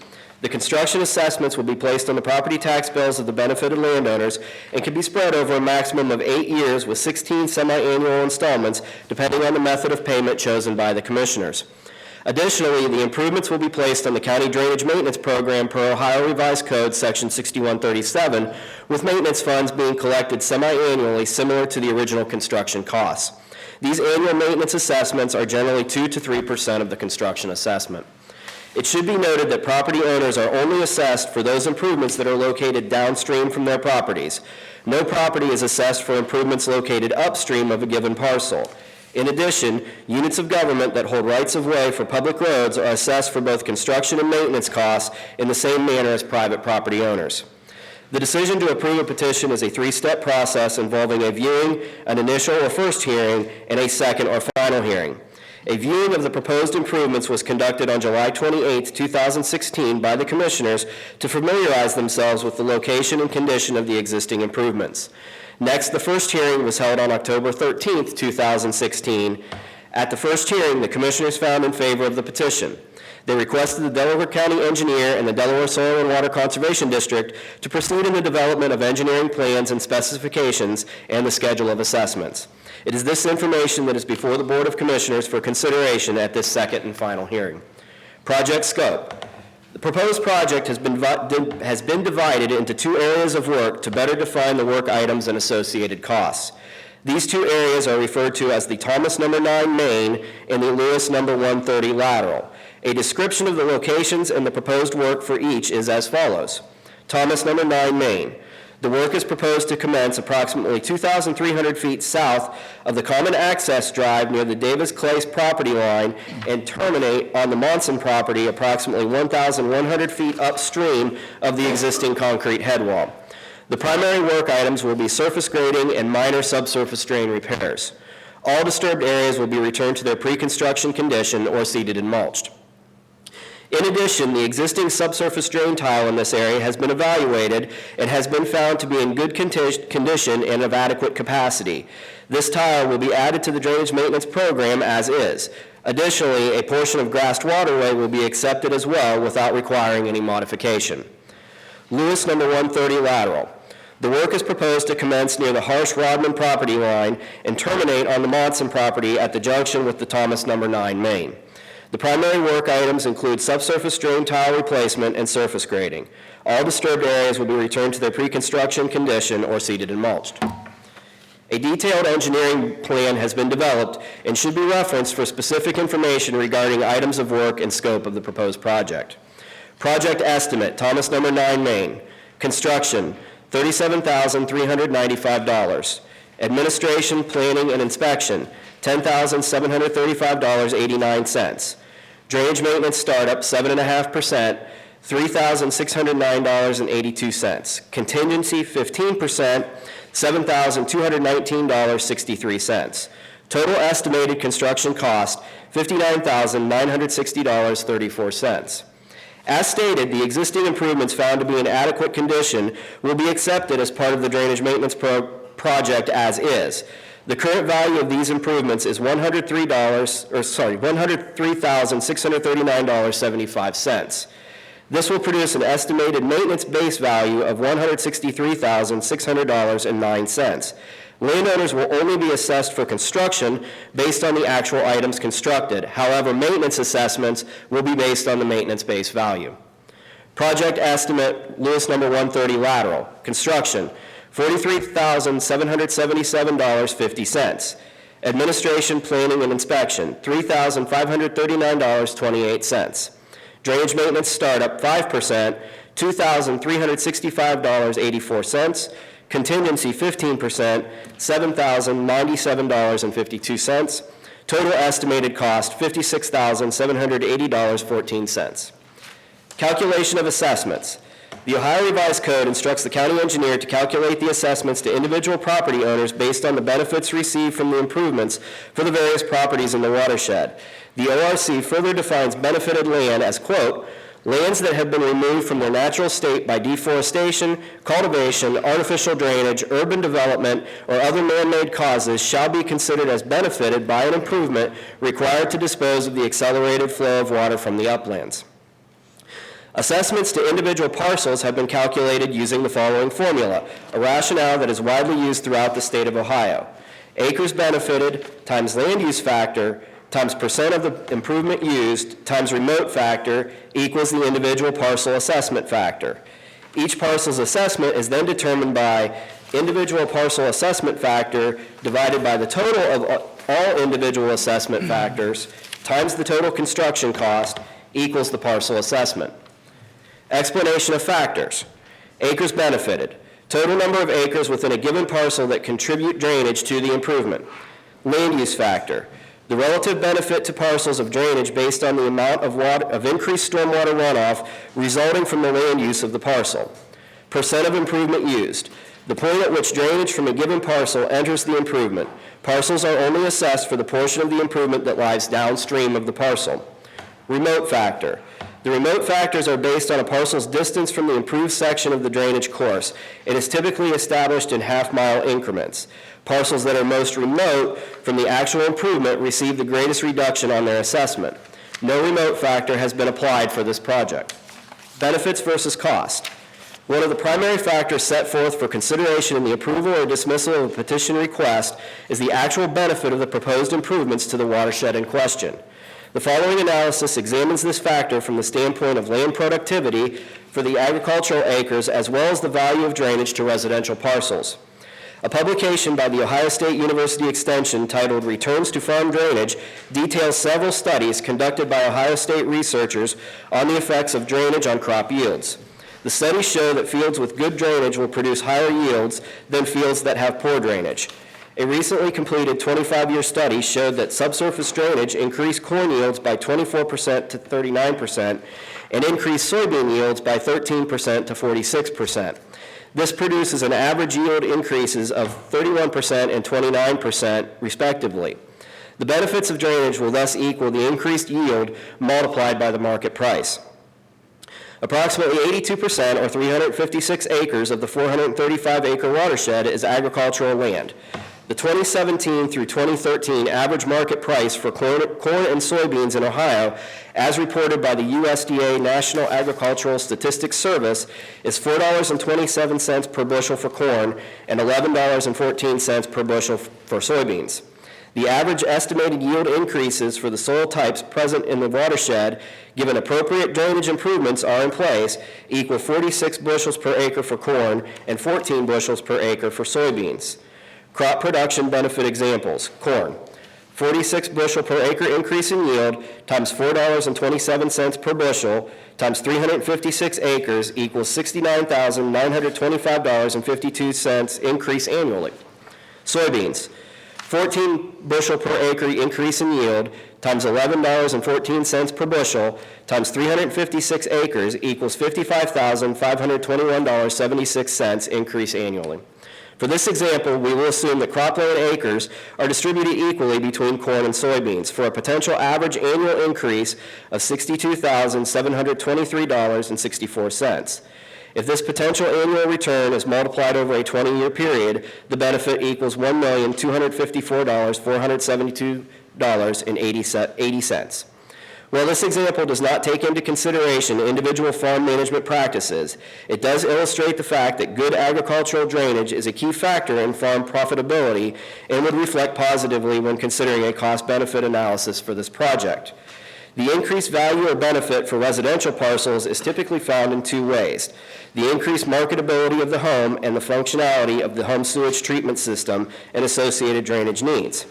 The construction assessments will be placed on the property tax bills of the benefited landowners and can be spread over a maximum of 8 years with 16 semi-annual installments, depending on the method of payment chosen by the Commissioners. Additionally, the improvements will be placed on the County Drainage Maintenance Program per Ohio Revised Code Section 6137, with maintenance funds being collected semi-annually similar to the original construction costs. These annual maintenance assessments are generally 2 to 3% of the construction assessment. It should be noted that property owners are only assessed for those improvements that are located downstream from their properties. No property is assessed for improvements located upstream of a given parcel. In addition, units of government that hold rights of way for public roads are assessed for both construction and maintenance costs in the same manner as private property owners. The decision to approve a petition is a 3-step process involving a viewing, an initial or first hearing, and a second or final hearing. A viewing of the proposed improvements was conducted on July 28, 2016 by the Commissioners to familiarize themselves with the location and condition of the existing improvements. Next, the first hearing was held on October 13, 2016. At the first hearing, the commissioners found in favor of the petition. They requested the Delaware County Engineer and the Delaware Soil and Water Conservation District to proceed in the development of engineering plans and specifications and the schedule of assessments. It is this information that is before the Board of Commissioners for consideration at this second and final hearing. Project scope. The proposed project has been divided into 2 areas of work to better define the work items and associated costs. These 2 areas are referred to as the Thomas No. 9 main and the Lewis No. 130 lateral. A description of the locations and the proposed work for each is as follows. Thomas No. 9 main. The work is proposed to commence approximately 2,300 feet south of the common access drive near the Davis Clays property line and terminate on the Monson property approximately 1,100 feet upstream of the existing concrete head wall. The primary work items will be surface grading and minor subsurface drain repairs. All disturbed areas will be returned to their pre-construction condition or seeded and mulched. In addition, the existing subsurface drain tile in this area has been evaluated and has been found to be in good condition and of adequate capacity. This tile will be added to the drainage maintenance program as is. Additionally, a portion of grassed waterway will be accepted as well without requiring any modification. Lewis No. 130 lateral. The work is proposed to commence near the Harsh-Rodman property line and terminate on the Monson property at the junction with the Thomas No. 9 main. The primary work items include subsurface drain tile replacement and surface grading. All disturbed areas will be returned to their pre-construction condition or seeded and mulched. A detailed engineering plan has been developed and should be referenced for specific information regarding items of work and scope of the proposed project. Project estimate, Thomas No. 9 main. Construction, $37,395. Administration, planning, and inspection, $10,735.89. Drainage maintenance startup, 7.5%, $3,609.82. Contingency, 15%, $7,219.63. Total estimated construction cost, $59,960.34. As stated, the existing improvements found to be in adequate condition will be accepted as part of the drainage maintenance project as is. The current value of these improvements is $103,639.75. This will produce an estimated maintenance base value of $163,600.09. Landowners will only be assessed for construction based on the actual items constructed. However, maintenance assessments will be based on the maintenance base value. Project estimate, Lewis No. 130 lateral. Construction, $43,777.50. Administration, planning, and inspection, $3,539.28. Drainage maintenance startup, 5%, $2,365.84. Contingency, 15%, $7,097.52. Total estimated cost, $56,780.14. Calculation of assessments. The Ohio Revised Code instructs the county engineer to calculate the assessments to individual property owners based on the benefits received from the improvements for the various properties in the watershed. The ORC further defines benefited land as, quote, lands that have been removed from their natural state by deforestation, cultivation, artificial drainage, urban development, or other man-made causes shall be considered as benefited by an improvement required to dispose of the accelerated flow of water from the uplands. Assessments to individual parcels have been calculated using the following formula, a rationale that is widely used throughout the state of Ohio. Acres benefited times land use factor times percent of the improvement used times remote factor equals the individual parcel assessment factor. Each parcel's assessment is then determined by individual parcel assessment factor divided by the total of all individual assessment factors times the total construction cost equals the parcel assessment. Explanation of factors. Acres benefited. Total number of acres within a given parcel that contribute drainage to the improvement. Land use factor. The relative benefit to parcels of drainage based on the amount of increased stormwater runoff resulting from the land use of the parcel. Percent of improvement used. The point at which drainage from a given parcel enters the improvement. Parcels are only assessed for the portion of the improvement that lies downstream of the parcel. Remote factor. The remote factors are based on a parcel's distance from the improved section of the drainage course. It is typically established in half-mile increments. Parcels that are most remote from the actual improvement receive the greatest reduction on their assessment. No remote factor has been applied for this project. Benefits versus cost. One of the primary factors set forth for consideration in the approval or dismissal of a petition request is the actual benefit of the proposed improvements to the watershed in question. The following analysis examines this factor from the standpoint of land productivity for the agricultural acres as well as the value of drainage to residential parcels. A publication by the Ohio State University Extension titled Returns to Farm Drainage details several studies conducted by Ohio State researchers on the effects of drainage on crop yields. The studies show that fields with good drainage will produce higher yields than fields that have poor drainage. A recently completed 25-year study showed that subsurface drainage increased corn yields by 24% to 39% and increased soybean yields by 13% to 46%. This produces an average yield increases of 31% and 29% respectively. The benefits of drainage will thus equal the increased yield multiplied by the market price. Approximately 82%, or 356 acres, of the 435-acre watershed is agricultural land. The 2017 through 2013 average market price for corn and soybeans in Ohio, as reported by the USDA National Agricultural Statistics Service, is $4.27 per bushel for corn and $11.14 per bushel for soybeans. The average estimated yield increases for the soil types present in the watershed, given appropriate drainage improvements are in place, equal 46 bushels per acre for corn and 14 bushels per acre for soybeans. Crop production benefit examples: corn, 46 bushel per acre increase in yield times $4.27 per bushel times 356 acres equals $69,925.52 increase annually. Soybeans, 14 bushel per acre increase in yield times $11.14 per bushel times 356 acres equals $55,521.76 increase annually. For this example, we will assume that cropland acres are distributed equally between corn and soybeans for a potential average annual increase of $62,723.64. If this potential annual return is multiplied over a 20-year period, the benefit equals $1,254,472.80. While this example does not take into consideration individual farm management practices, it does illustrate the fact that good agricultural drainage is a key factor in farm profitability and would reflect positively when considering a cost-benefit analysis for this project. The increased value or benefit for residential parcels is typically found in two ways: the increased marketability of the home and the functionality of the home sewage treatment system and associated drainage needs.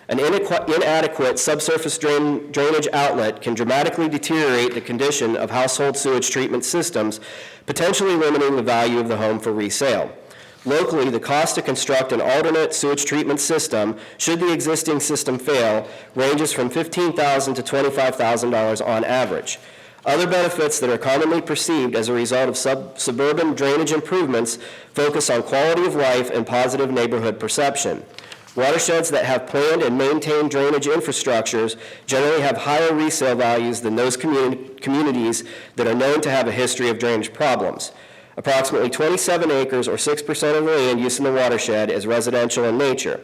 An inadequate subsurface drainage outlet can dramatically deteriorate the condition of household sewage treatment systems, potentially limiting the value of the home for resale. Locally, the cost to construct an alternate sewage treatment system, should the existing system fail, ranges from $15,000 to $25,000 on average. Other benefits that are commonly perceived as a result of suburban drainage improvements focus on quality of life and positive neighborhood perception. Watersheds that have planned and maintained drainage infrastructures generally have higher resale values than those communities that are known to have a history of drainage problems. Approximately 27 acres, or 6% of the land use in the watershed, is residential in nature.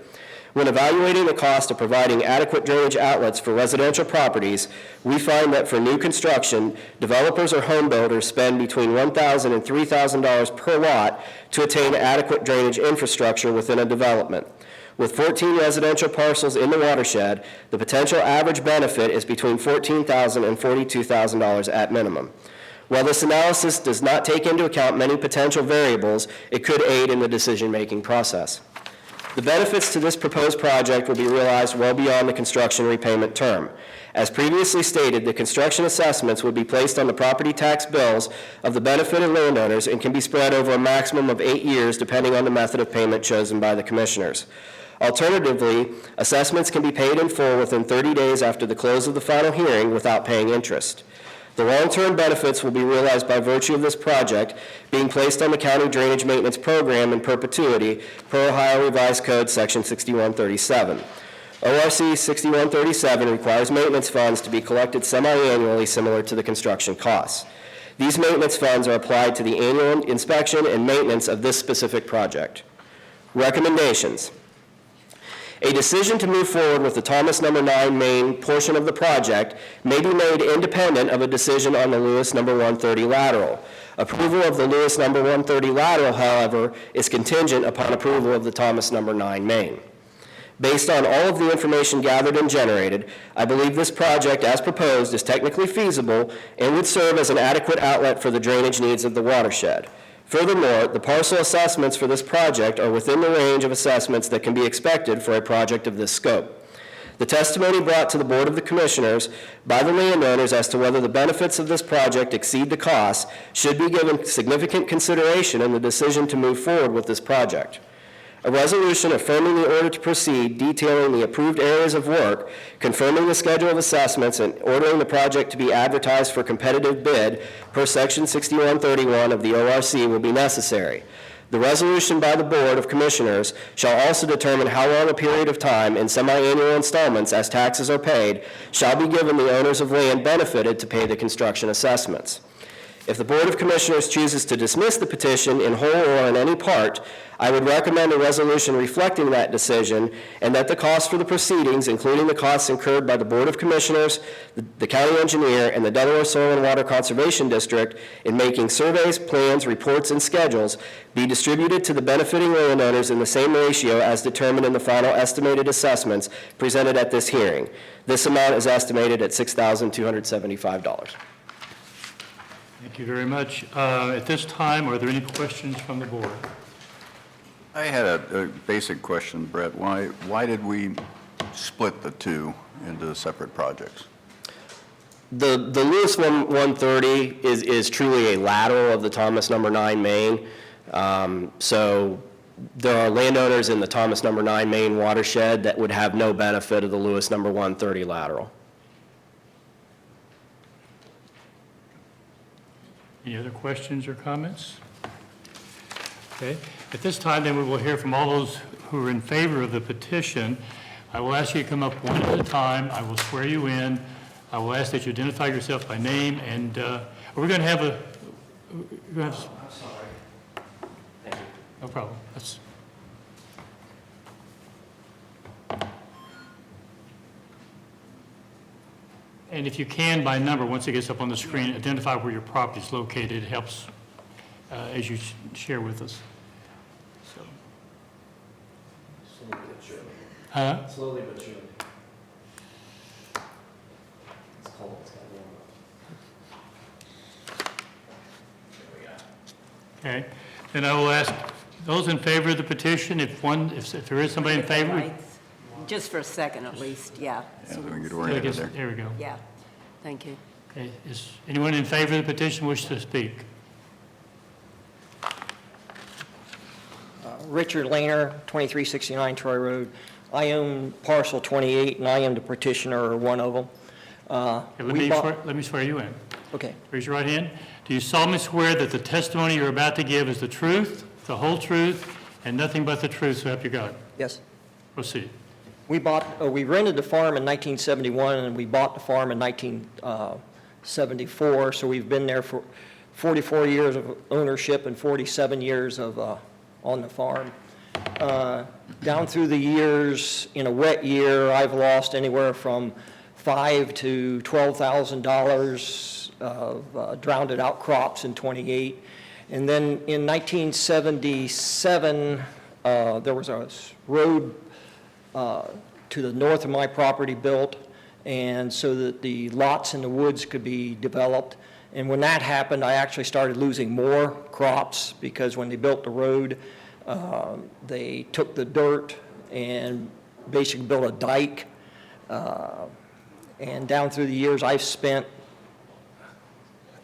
When evaluating the cost of providing adequate drainage outlets for residential properties, we find that for new construction, developers or home builders spend between $1,000 and $3,000 per lot to attain adequate drainage infrastructure within a development. With 14 residential parcels in the watershed, the potential average benefit is between $14,000 and $42,000 at minimum. While this analysis does not take into account many potential variables, it could aid in the decision-making process. The benefits to this proposed project will be realized well beyond the construction repayment term. As previously stated, the construction assessments would be placed on the property tax bills of the benefited landowners and can be spread over a maximum of 8 years depending on the method of payment chosen by the commissioners. Alternatively, assessments can be paid in full within 30 days after the close of the final hearing without paying interest. The long-term benefits will be realized by virtue of this project being placed on the county drainage maintenance program in perpetuity per Ohio Revised Code Section 6137. ORC 6137 requires maintenance funds to be collected semi-annually similar to the construction costs. These maintenance funds are applied to the annual inspection and maintenance of this specific project. Recommendations. A decision to move forward with the Thomas No. 9 main portion of the project may be made independent of a decision on the Lewis No. 130 lateral. Approval of the Lewis No. 130 lateral, however, is contingent upon approval of the Thomas No. 9 main. Based on all of the information gathered and generated, I believe this project, as proposed, is technically feasible and would serve as an adequate outlet for the drainage needs of the watershed. Furthermore, the parcel assessments for this project are within the range of assessments that can be expected for a project of this scope. The testimony brought to the Board of the Commissioners by the landowners as to whether the benefits of this project exceed the costs should be given significant consideration in the decision to move forward with this project. A resolution affirming the order to proceed, detailing the approved areas of work, confirming the schedule of assessments, and ordering the project to be advertised for competitive bid per Section 6131 of the ORC will be necessary. The resolution by the Board of Commissioners shall also determine how long a period of time in semi-annual installments as taxes are paid shall be given the owners of land benefited to pay the construction assessments. If the Board of Commissioners chooses to dismiss the petition in whole or in any part, I would recommend a resolution reflecting that decision and that the costs for the proceedings, including the costs incurred by the Board of Commissioners, the county engineer, and the Delaware Soil and Water Conservation District in making surveys, plans, reports, and schedules be distributed to the benefiting landowners in the same ratio as determined in the final estimated assessments presented at this hearing. This amount is estimated at $6,275. Thank you very much. At this time, are there any questions from the board? I had a basic question, Brett. Why did we split the two into separate projects? The Lewis 130 is truly a lateral of the Thomas No. 9 main. So there are landowners in the Thomas No. 9 main watershed that would have no benefit of the Lewis No. 130 lateral. Any other questions or comments? Okay. At this time, then, we will hear from all those who are in favor of the petition. I will ask you to come up one at a time. I will swear you in. I will ask that you identify yourself by name, and we're going to have a... I'm sorry. Thank you. No problem. And if you can, by number, once it gets up on the screen, identify where your property is located. It helps as you share with us. So. Slowly but surely. Huh? Slowly but surely. It's cold. It's got warm up. There we go. Okay. Then I will ask those in favor of the petition, if there is somebody in favor. Just for a second at least, yeah. Yeah, we get oriented there. There we go. Yeah, thank you. Okay. Is anyone in favor of the petition wish to speak? Richard Lehner, 2369 Troy Road. I own parcel 28, and I am the petitioner, or one of them. Okay, let me swear you in. Okay. Raise your right hand. Do you solemnly swear that the testimony you're about to give is the truth, the whole truth, and nothing but the truth, so help you God? Yes. Proceed. We rented the farm in 1971, and we bought the farm in 1974, so we've been there for 44 years of ownership and 47 years of on the farm. Down through the years, in a wet year, I've lost anywhere from $5,000 to $12,000 of drowned out crops in 28. And then in 1977, there was a road to the north of my property built, and so that the lots in the woods could be developed. And when that happened, I actually started losing more crops, because when they built the road, they took the dirt and basically built a dike. And down through the years, I've spent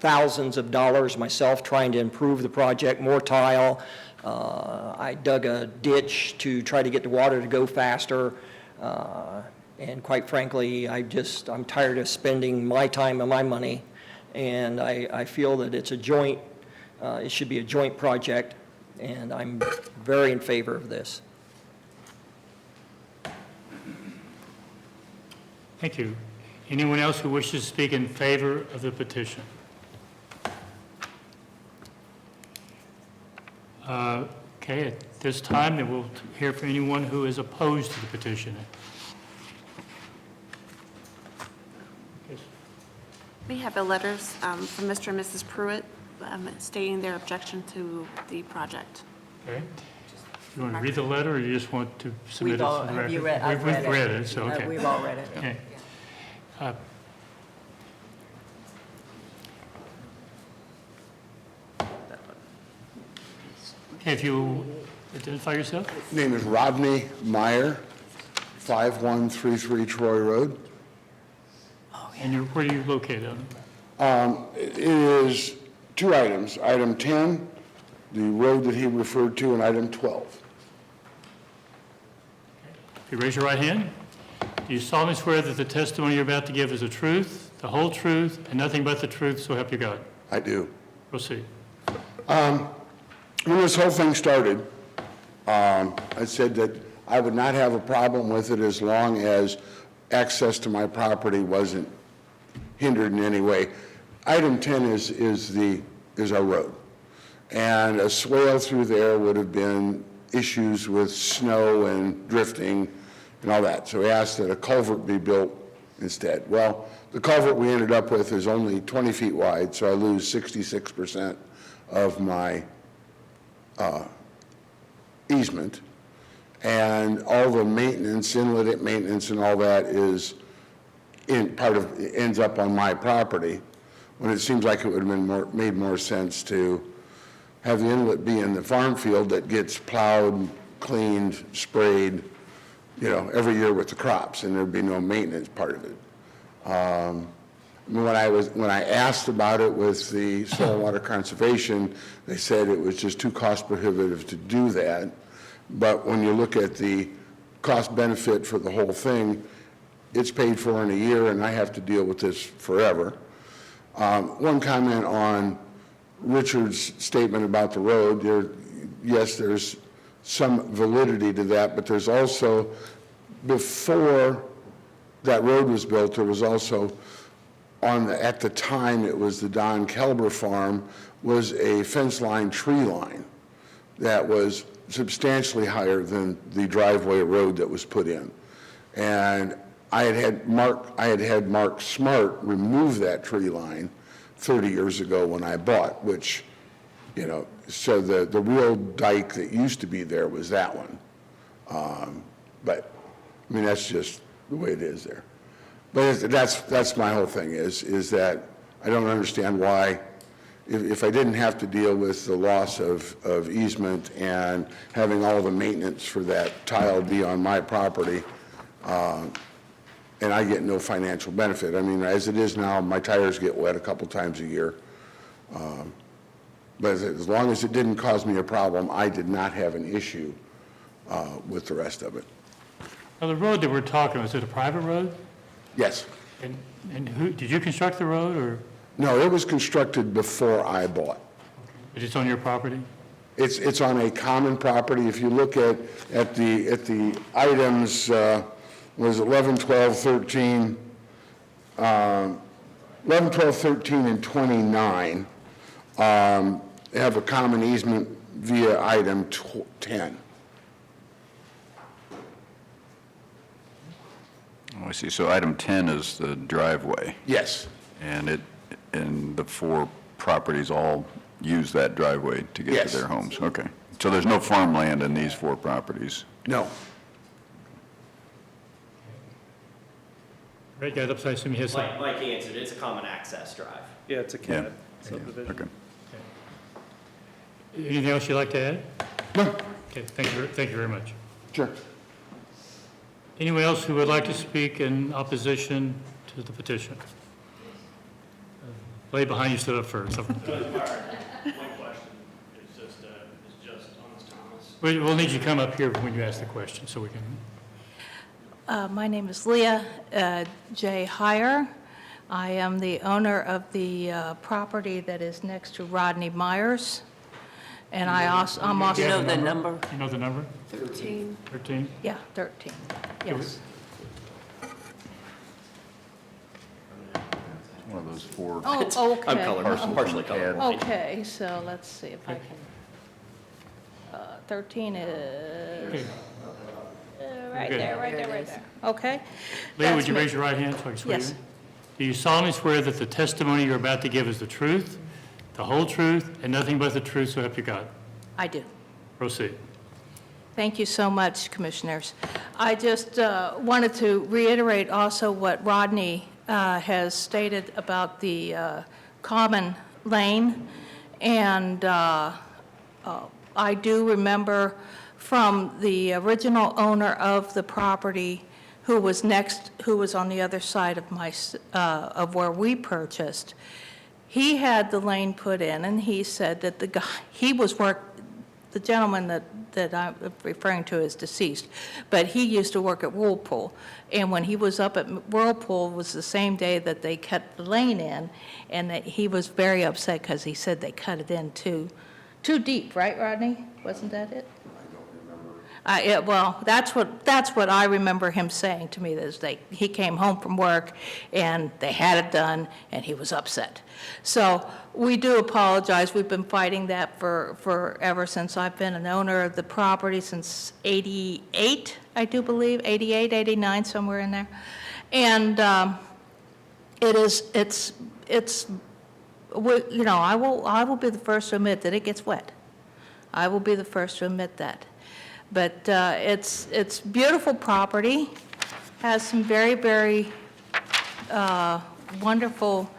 thousands of dollars myself trying to improve the project, more tile. I dug a ditch to try to get the water to go faster. And quite frankly, I'm tired of spending my time and my money. And I feel that it should be a joint project, and I'm very in favor of this. Thank you. Anyone else who wishes to speak in favor of the petition? Okay, at this time, then we'll hear from anyone who is opposed to the petition. Yes. We have the letters from Mr. and Mrs. Pruitt stating their objection to the project. Okay. You want to read the letter, or you just want to submit it We've to all, the have you record? read, I've We've read it, so, okay. We've all read it. Okay. Okay, if you identify yourself? Name is Rodney Meyer, 5133 Troy Road. And where are you located on? It is two items. Item 10, the road that he referred to, and item 12. If you raise your right hand, do you solemnly swear that the testimony you're about to give is the truth, the whole truth, and nothing but the truth, so help you God? I do. Proceed. When this whole thing started, I said that I would not have a problem with it as long as access to my property wasn't hindered in any way. Item 10 is our road. And a swale through there would have been issues with snow and drifting and all that. So we asked that a culvert be built instead. Well, the culvert we ended up with is only 20 feet wide, so I lose 66% of my easement. And all the maintenance, inlet maintenance and all that is ends up on my property, when it seems like it would have been made more sense to have the inlet be in the farm field that gets plowed, cleaned, sprayed, every year with the crops, and there'd be no maintenance part of it. When I asked about it with the Soil and Water Conservation, they said it was just too cost prohibitive to do that. But when you look at the cost benefit for the whole thing, it's paid for in a year, and I have to deal with this forever. One comment on Richard's statement about the road. Yes, there's some validity to that, but there's also, before that road was built, there was also, at the time it was the Don Kelber farm, was a fence line tree line that was substantially higher than the driveway road that was put in. And I had had Mark Smart remove that tree line 30 years ago when I bought, which, so the real dike that used to be there was that one. But, that's just the way it is there. But that's my whole thing is that I don't understand why, if I didn't have to deal with the loss of easement and having all the maintenance for that tile be on my property, and I get no financial benefit. As it is now, my tires get wet a couple times a year. But as long as it didn't cause me a problem, I did not have an issue with the rest of it. Now, the road that we're talking about, is it a private road? Yes. And did you construct the road, or? No, it was constructed before I bought. But it's on your property? It's on a common property. If you look at the items, was 11, 12, 13, 11, 12, 13, and 29 have a common easement via item 10. Oh, I see. So item 10 is the driveway, Yes. and the four properties all use that driveway to get Yes. to their homes? Okay. So there's no farmland in these four properties? No. Right, guys, I assume he has some. Like he answered, it's a common access drive. Yeah, it's a Yeah. CAD subdivision. Okay. Anything else you'd like to add? No. Okay, thank you very much. Sure. Anyone else who would like to speak in opposition to the petition? Lady behind you stood up first. One question, it's just honest Thomas. We'll need you to come up here when you ask the question, so we can. My name is Leah J. Heyer. I am the owner of the property that is next to Rodney Myers. And I'm also... You know the number? You know the number? 13. 13? Yeah, 13, yes. one of those four. Oh, okay. I'm colorblind, partially colorblind. Okay, so let's see if I can, 13 is right Good. there, right there, right there. Okay? Leah, would That's you me. raise your right hand so I can swear you Yes. in? Do you solemnly swear that the testimony you're about to give is the truth, the whole truth, and nothing but the truth, so help you God? I do. Proceed. Thank you so much, Commissioners. I just wanted to reiterate also what Rodney has stated about the common lane. And I do remember from the original owner of the property who was on the other side of of where we purchased, he had the lane put in, and he said that the gentleman that I'm referring to is deceased, but he used to work at Whirlpool. And when he was up at Whirlpool, it was the same day that they cut the lane in, and that he was very upset because he said they cut it in too deep, right, Rodney? Wasn't that it? Yeah, well, that's what I remember him saying to me, is he came home from work and they had it done and he was upset. So we do apologize. We've been fighting that for ever since I've been an owner of the property, since 88, I do believe, 88, 89, somewhere in there. And it's you know, I will be the first to admit that it gets wet. I will be the first to admit that. But it's beautiful property, has some very, very wonderful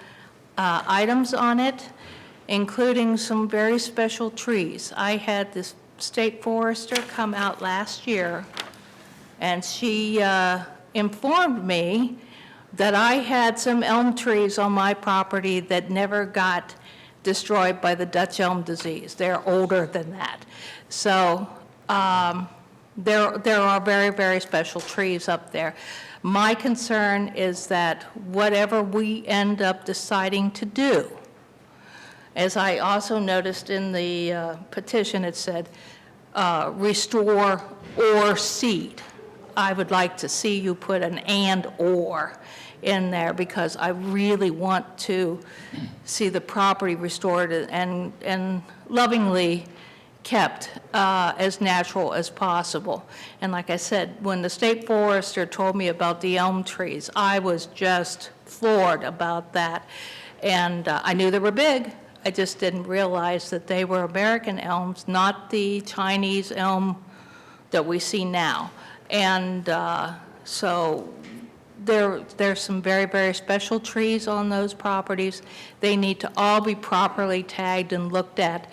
items on it, including some very special trees. I had this state forester come out last year, and she informed me that I had some elm trees on my property that never got destroyed by the Dutch elm disease. They're older than that. So there are very, very special trees up there. My concern is that whatever we end up deciding to do, as I also noticed in the petition, it said restore or seed. I would like to see you put an and or in there, because I really want to see the property restored and lovingly kept as natural as possible. And like I said, when the state forester told me about the elm trees, I was just floored about that. And I knew they were big. I just didn't realize that they were American elms, not the Chinese elm that we see now. And so there's some very, very special trees on those properties. They need to all be properly tagged and looked at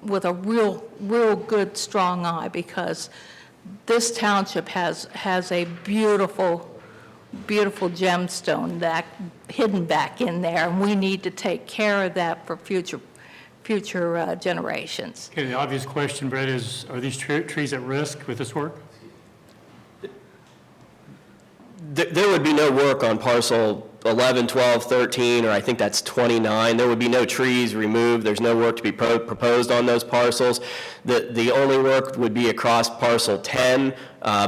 with a real good, strong eye, because this township has a beautiful, beautiful gemstone that hidden back in there, and we need to take care of that for future generations. Okay, the obvious question, Brett, is are these trees at risk with this work? There would be no work on parcel 11, 12, 13, or I think that's 29. There would be no trees removed. There's no work to be proposed on those parcels. The only work would be across parcel 10,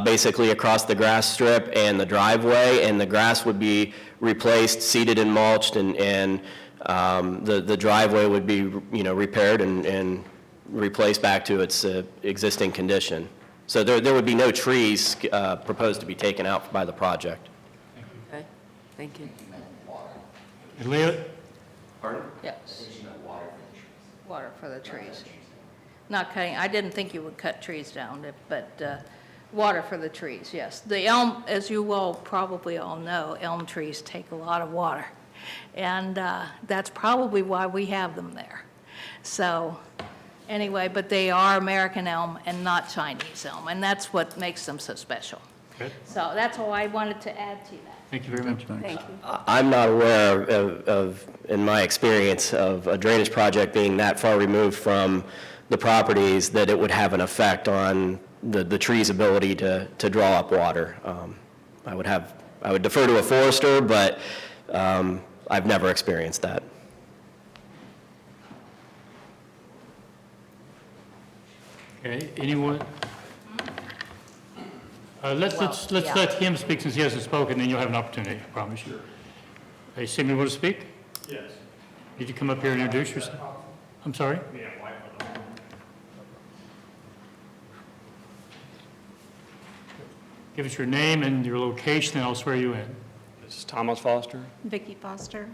basically across the grass strip and the driveway, and the grass would be replaced, seeded and mulched, and the driveway would be, repaired and replaced back to its existing condition. So there would be no trees proposed to be taken out by the project. Okay, thank you. And Leah? Yes. Water for the trees. Not cutting, I didn't think you would cut trees down, but water for the trees, yes. The elm, as you will probably all know, elm trees take a lot of water. And that's probably why we have them there. So anyway, but they are American elm and not Chinese elm, and that's what makes them so special. Good. So that's all I wanted to add to that. Thank you very much. Thank you. I'm not aware of, in my experience, of a drainage project being that far removed from the properties that it would have an effect on the tree's ability to draw up water. I would defer to a forester, but I've never experienced that. Okay, anyone? Let's let him speak since he hasn't spoken, then you'll have an opportunity, I promise you. I assume you want to speak? Yes. Did you come up here and introduce yourself? I'm sorry? Me and wife are the- Give us your name and your location, and I'll swear you in. This is Thomas Foster. Vicki Foster,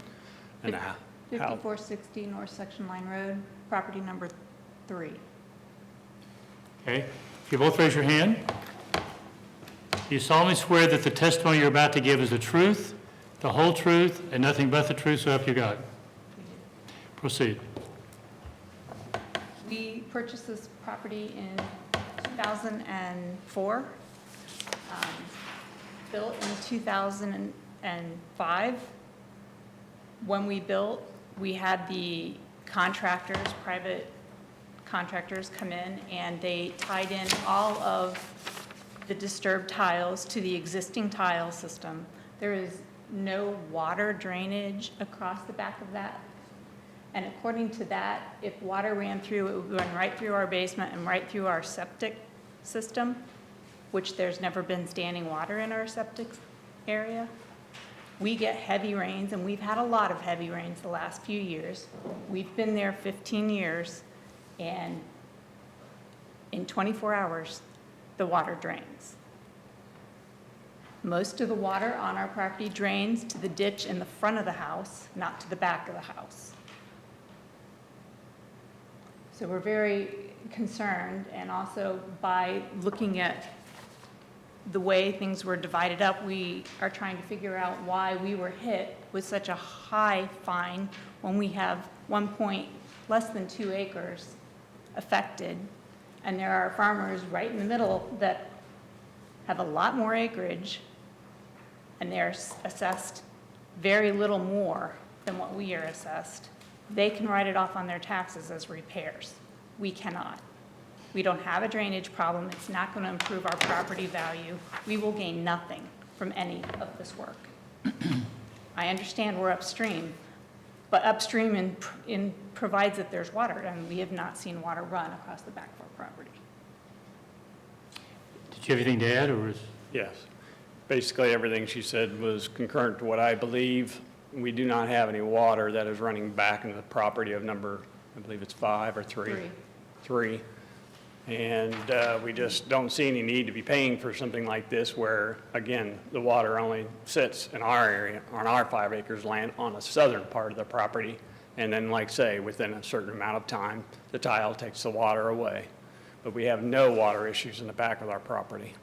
And how? 5460 North Section Line Road, property number 3. Okay? If you both raise your hand. Do you solemnly swear that the testimony you're about to give is the truth, the whole truth, and nothing but the truth, so help you God? Proceed. We purchased this property in 2004, built in 2005. When we built, we had the contractors, private contractors come in, and they tied in all of the disturbed tiles to the existing tile system. There is no water drainage across the back of that. And according to that, if water ran through, it would run right through our basement and right through our septic system, which there's never been standing water in our septic area. We get heavy rains, and we've had a lot of heavy rains the last few years. We've been there 15 years, and in 24 hours, the water drains. Most of the water on our property drains to the ditch in the front of the house, not to the back of the house. So we're very concerned, and also by looking at the way things were divided up, we are trying to figure out why we were hit with such a high fine when we have less than 2 acres affected. And there are farmers right in the middle that have a lot more acreage, and they're assessed very little more than what we are assessed. They can write it off on their taxes as repairs. We cannot. We don't have a drainage problem. It's not going to improve our property value. We will gain nothing from any of this work. I understand we're upstream, but upstream provides that there's water, and we have not seen water run across the back of our property. Did you have anything to add, or is? Yes. Basically, everything she said was concurrent to what I believe. We do not have any water that is running back into the property of number, I believe it's 5 or 3? 3. And we just don't see any need to be paying for something like this where, again, the water only sits in our area, on our 5 acres land, on the southern part of the property. And then, like say, within a certain amount of time, the tile takes the water away. But we have no water issues in the back of our property.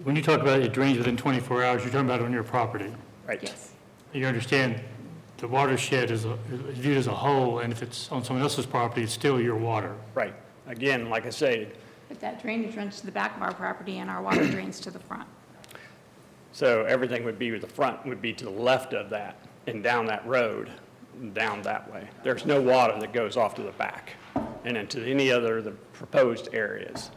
When you talk about it drains within 24 hours, you're talking about on your property. Right. Yes. You understand the watershed is viewed as a whole, and if it's on someone else's property, it's still your water. Right. Again, like I say, But that drainage runs to the back of our property, and our water drains to the front. so everything would be, the front would be to the left of that and down that road, down that way. There's no water that goes off to the back and into any other of the proposed areas.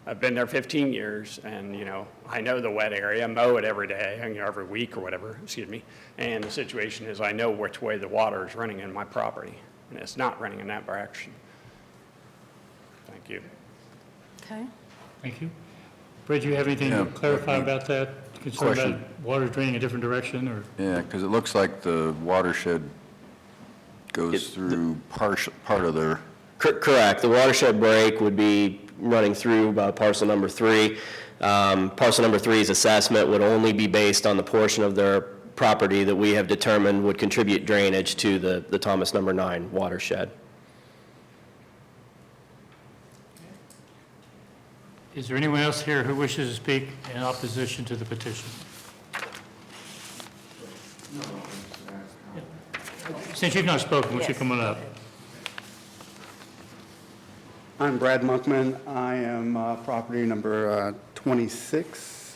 I've been there 15 years, and, you know, I know the wet area, mow it every day, you know, every week or whatever, excuse me. And the situation is I know which way the water is running in my property, and it's not running in that direction. Thank you. Okay. Thank you. Brad, do you have anything to clarify about that? Concerned Question. about water draining a different direction, or? Yeah, because it looks like the watershed goes through part of their, Correct. The watershed break would be running through parcel number 3. Parcel number 3's assessment would only be based on the portion of their property that we have determined would contribute drainage to the Thomas number 9 watershed. Is there anyone else here who wishes to speak in opposition to the petition? Since you've not spoken, won't you come on up? I'm Brad Monkman. I am property number 26,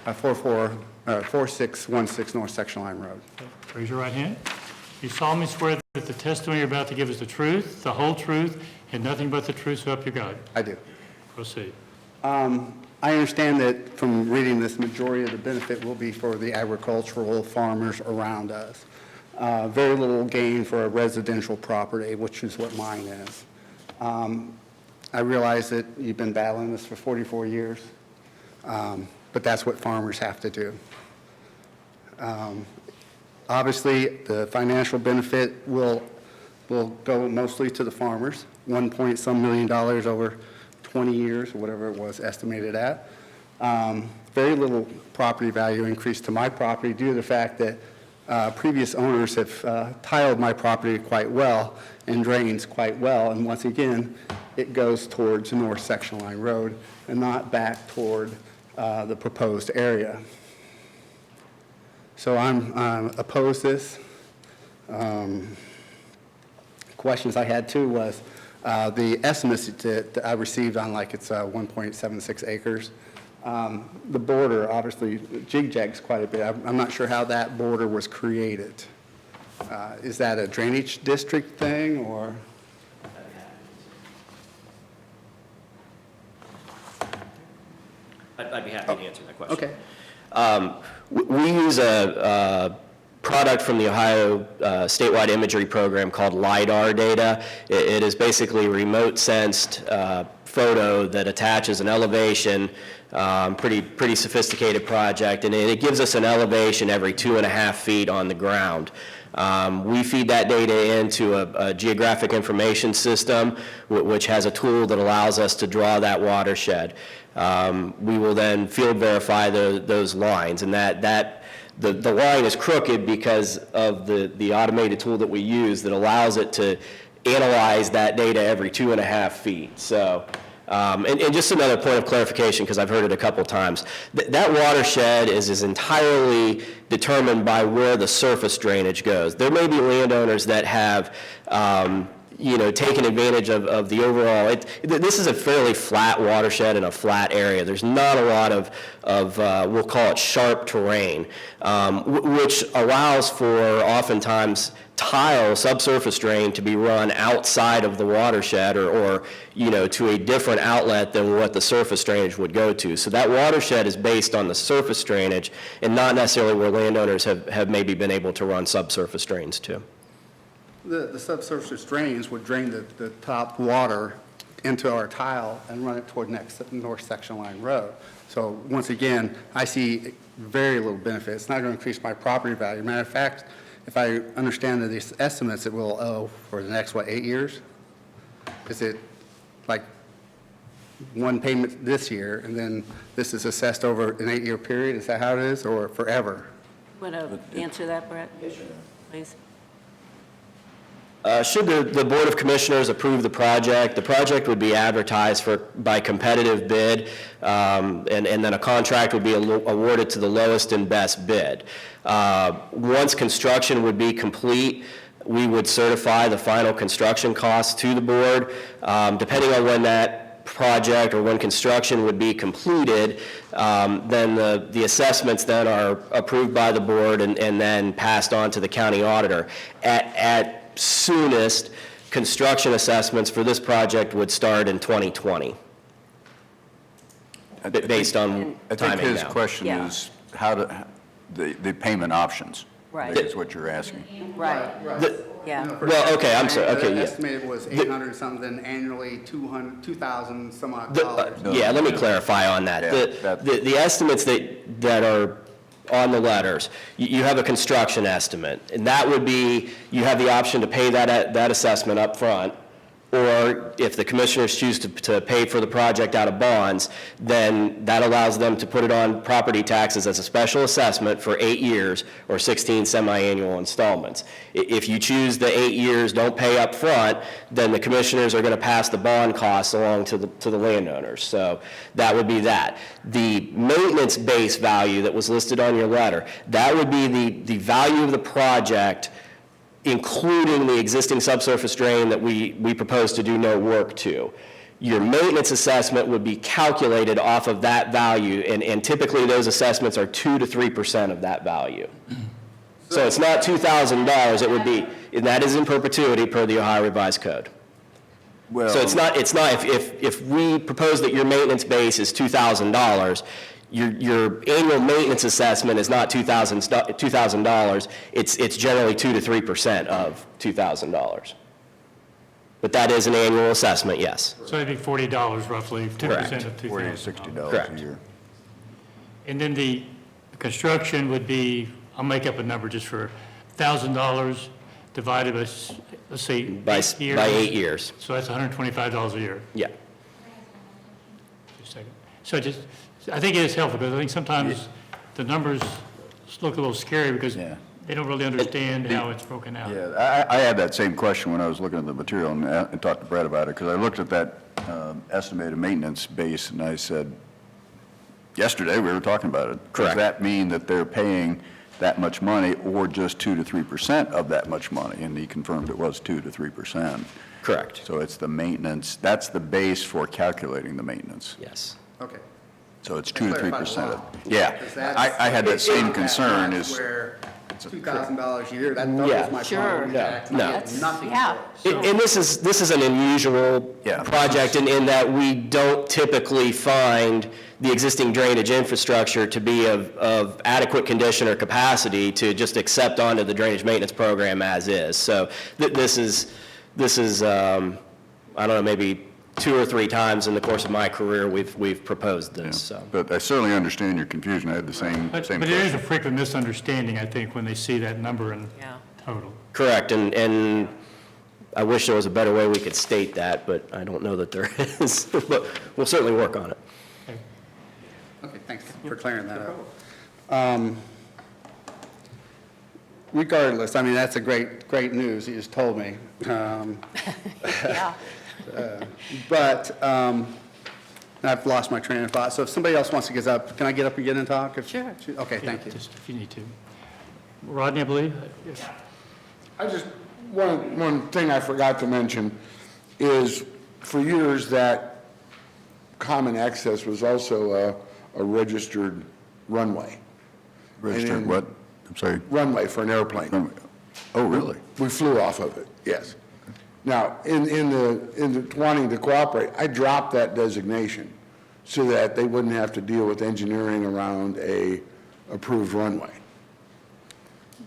4616 North Section Line Road. Raise your right hand. You solemnly swear that the testimony you're about to give is the truth, the whole truth, and nothing but the truth, so help you God? I do. Proceed. I understand that from reading this, majority of the benefit will be for the agricultural farmers around us. Very little gain for a residential property, which is what mine is. I realize that you've been battling this for 44 years, but that's what farmers have to do. Obviously, the financial benefit will go mostly to the farmers, $1 million over 20 years, or whatever it was estimated at. Very little property value increase to my property due to the fact that previous owners have tiled my property quite well and drains quite well. And once again, it goes towards North Section Line Road and not back toward the proposed area. So I'm opposed this. Questions I had too was the estimates that I received on like it's 1.76 acres. The border obviously jig-jags quite a bit. I'm not sure how that border was created. Is that a drainage district thing or? I'd be happy to answer that question. Okay. We use a product from the Ohio statewide imagery program called LiDAR data. It is basically a remote sensed photo that attaches an elevation, pretty sophisticated project, and it gives us an elevation every 2.5 feet on the ground. We feed that data into a geographic information system, which has a tool that allows us to draw that watershed. We will then field verify those lines, and the line is crooked because of the automated tool that we use that allows it to analyze that data every 2.5 feet. So, and just another point of clarification, because I've heard it a couple times, that watershed is entirely determined by where the surface drainage goes. There may be landowners that have taken advantage of the overall, this is a fairly flat watershed in a flat area. There's not a lot of we'll call it sharp terrain, which allows for oftentimes tile subsurface drain to be run outside of the watershed or to a different outlet than what the surface drainage would go to. So that watershed is based on the surface drainage and not necessarily where landowners have maybe been able to run subsurface drains to. The subsurface drains would drain the top water into our tile and run it toward North Section Line Road. So once again, I see very little benefit. It's not going to increase my property value. Matter of fact, if I understand these estimates, it will owe for the next, 8 years? Is it like one payment this year, and then this is assessed over an 8-year period? Is that how it is, or forever? Want to answer that, Brett? Please. Should the Board of Commissioners approve the project would be advertised by competitive bid, and then a contract would be awarded to the lowest and best bid. Once construction would be complete, we would certify the final construction costs to the board. Depending on when that project or when construction would be completed, then the assessments then are approved by the board and then passed on to the county auditor. At soonest, construction assessments for this project would start in 2020, based on I think timing his now. question is the payment options. Right. Is what you're asking. Right. Yeah. Well, okay, I'm sorry, okay, yeah. Estimated was 800 something, annually 2,000 some odd dollars. Yeah, let me clarify on that. Yeah, The estimates that are on the letters, you have a construction estimate, and that would be, you have the option to pay that assessment up front, or if the commissioners choose to pay for the project out of bonds, then that allows them to put it on property taxes as a special assessment for 8 years or 16 semi-annual installments. If you choose the 8 years, don't pay up front, then the commissioners are going to pass the bond costs along to the landowners. So that would be that. The maintenance base value that was listed on your letter, that would be the value of the project, including the existing subsurface drain that we propose to do no work to. Your maintenance assessment would be calculated off of that value, and typically those assessments are 2 to 3% of that value. So it's not $2,000, it would be, and that is in perpetuity per the Ohio Revised Code. Well, So it's not if we propose that your maintenance base is $2,000, your annual maintenance assessment is not $2,000. It's generally 2 to 3% of $2,000. But that is an annual assessment, yes. So it'd be $40 roughly, 2% of $2,000. $40 to $60 Correct. a year. And then the construction would be, I'll make up a number just for $1,000 divided by, let's say, By 8 years. So that's $125 a year. Yeah. Just a second. So just, I think it is helpful, because I think sometimes the numbers look a little scary because they don't really understand how it's broken out. Yeah, I had that same question when I was looking at the material and talked to Brett about it, because I looked at that estimated maintenance base, and I said, yesterday, we were talking about it. Correct. Does that mean that they're paying that much money, or just 2 to 3% of that much money? And he confirmed it was 2 to 3%. Correct. So it's the maintenance, that's the base for calculating the maintenance. Yes. Okay. So it's 2 to Clarifies a 3%. lot. Yeah, Because that's- I had that same that concern much is. Where it's a- $2,000 a year, that doubles Yeah. my Sure. property tax. No. Nothing. Yeah. And this is an unusual project in that we don't typically find the existing drainage infrastructure to be of adequate condition or capacity to just accept onto the drainage maintenance program as is. So this is I don't know, maybe 2 or 3 times in the course of my career we've proposed this. So. But I certainly understand your confusion. I had the same But question. there is a frequent misunderstanding, I think, when they see that number in Yeah. total. Correct, and I wish there was a better way we could state that, but I don't know that there is. But we'll certainly work on it. Okay, thanks for clearing that up. Regardless, I mean, that's a great news you just told me. Yeah. But I've lost my train of thought. So if somebody else wants to get up, can I get up again and talk? Sure. Okay, thank you. Just if you need to. Rodney, I believe? Yes. I just, one thing I forgot to mention is, for years, that common access was also a registered runway. Registered And- what? I'm sorry. Runway for an airplane. Oh, really? We flew off of it, yes. Now, in the wanting to cooperate, I dropped that designation so that they wouldn't have to deal with engineering around a approved runway.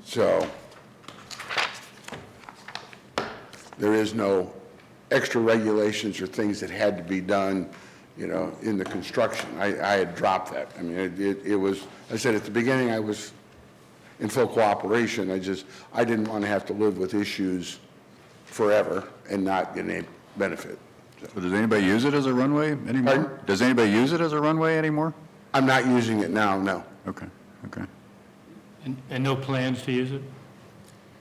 So there is no extra regulations or things that had to be done, you know, in the construction. I had dropped that. I mean, it was, I said at the beginning, I was in full cooperation. I didn't want to have to live with issues forever and not get any benefit. So does anybody use it as a runway anymore? Pardon? Does anybody use it as a runway anymore? I'm not using it now, no. Okay, okay. And no plans to use it?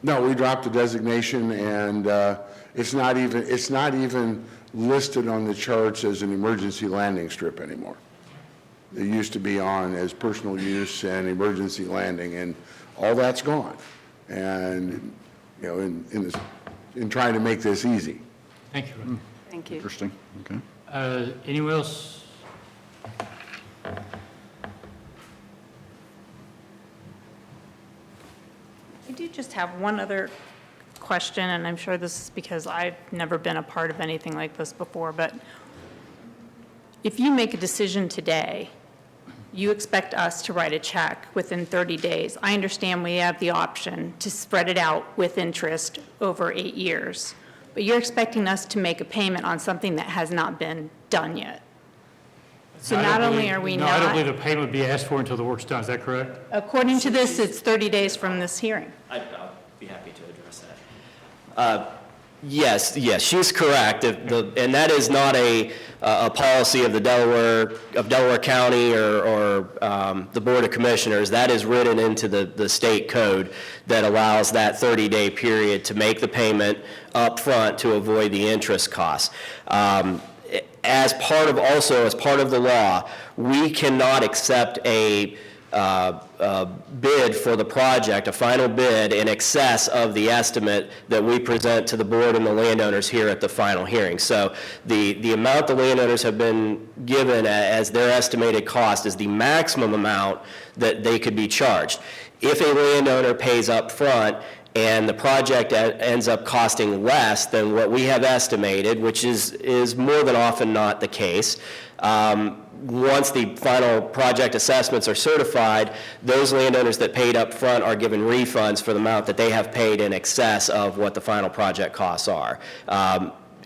No, we dropped the designation, and it's not even listed on the charts as an emergency landing strip anymore. It used to be on as personal use and emergency landing, and all that's gone. And, you know, in trying to make this easy. Thank you, Rodney. Thank you. Interesting, okay. Anyone else? I do just have one other question, and I'm sure this is because I've never been a part of anything like this before, but if you make a decision today, you expect us to write a check within 30 days. I understand we have the option to spread it out with interest over 8 years, but you're expecting us to make a payment on something that has not been done yet. So I don't not only believe- are we No, I don't not, believe the payment would be asked for until the work's done. Is that correct? according to this, it's 30 days from this hearing. I'll be happy to address that. Yes, she's correct. And that is not a policy of the Delaware County or the Board of Commissioners. That is written into the state code that allows that 30-day period to make the payment up front to avoid the interest costs. As part of the law, we cannot accept a bid for the project, a final bid in excess of the estimate that we present to the board and the landowners here at the final hearing. So the amount the landowners have been given as their estimated cost is the maximum amount that they could be charged. If a landowner pays up front and the project ends up costing less than what we have estimated, which is more than often not the case, once the final project assessments are certified, those landowners that paid up front are given refunds for the amount that they have paid in excess of what the final project costs are.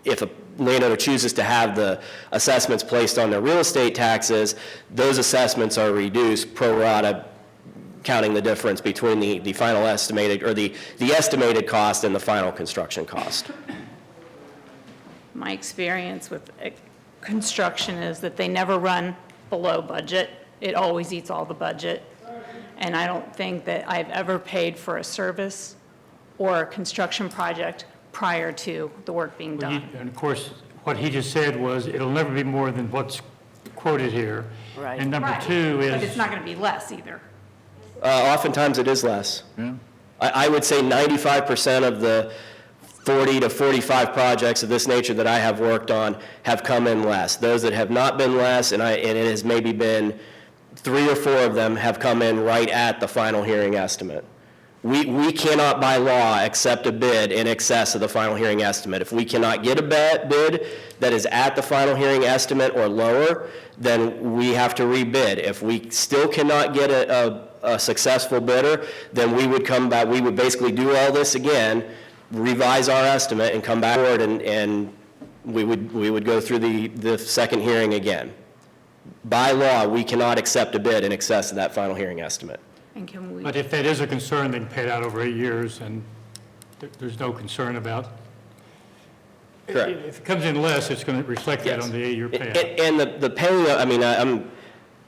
if a landowner chooses to have the assessments placed on their real estate taxes, those assessments are reduced pro rata, counting the difference between the final estimated, or the estimated cost and the final construction cost. My experience with construction is that they never run below budget. It always eats all the budget. And I don't think that I've ever paid for a service or a construction project prior to the work being done. And of course, what he just said was, it'll never be more than what's quoted here. Right. And number Right. two But it's is, not going to be less either. Oftentimes it is less. I would say 95% of the 40 to 45 projects of this nature that I have worked on have come in less. Those that have not been less, and it has maybe been 3 or 4 of them have come in right at the final hearing estimate. We cannot by law accept a bid in excess of the final hearing estimate. If we cannot get a bid that is at the final hearing estimate or lower, then we have to rebid. If we still cannot get a successful bidder, then we would come back, we would basically do all this again, revise our estimate and come back forward, and we would go through the second hearing again. By law, we cannot accept a bid in excess of that final hearing estimate. And can we? but if that is a concern, they can pay it out over 8 years, and there's no concern about. Correct. If it comes in less, it's going to reflect that Yes. on the 8-year payout. And the paying, I mean,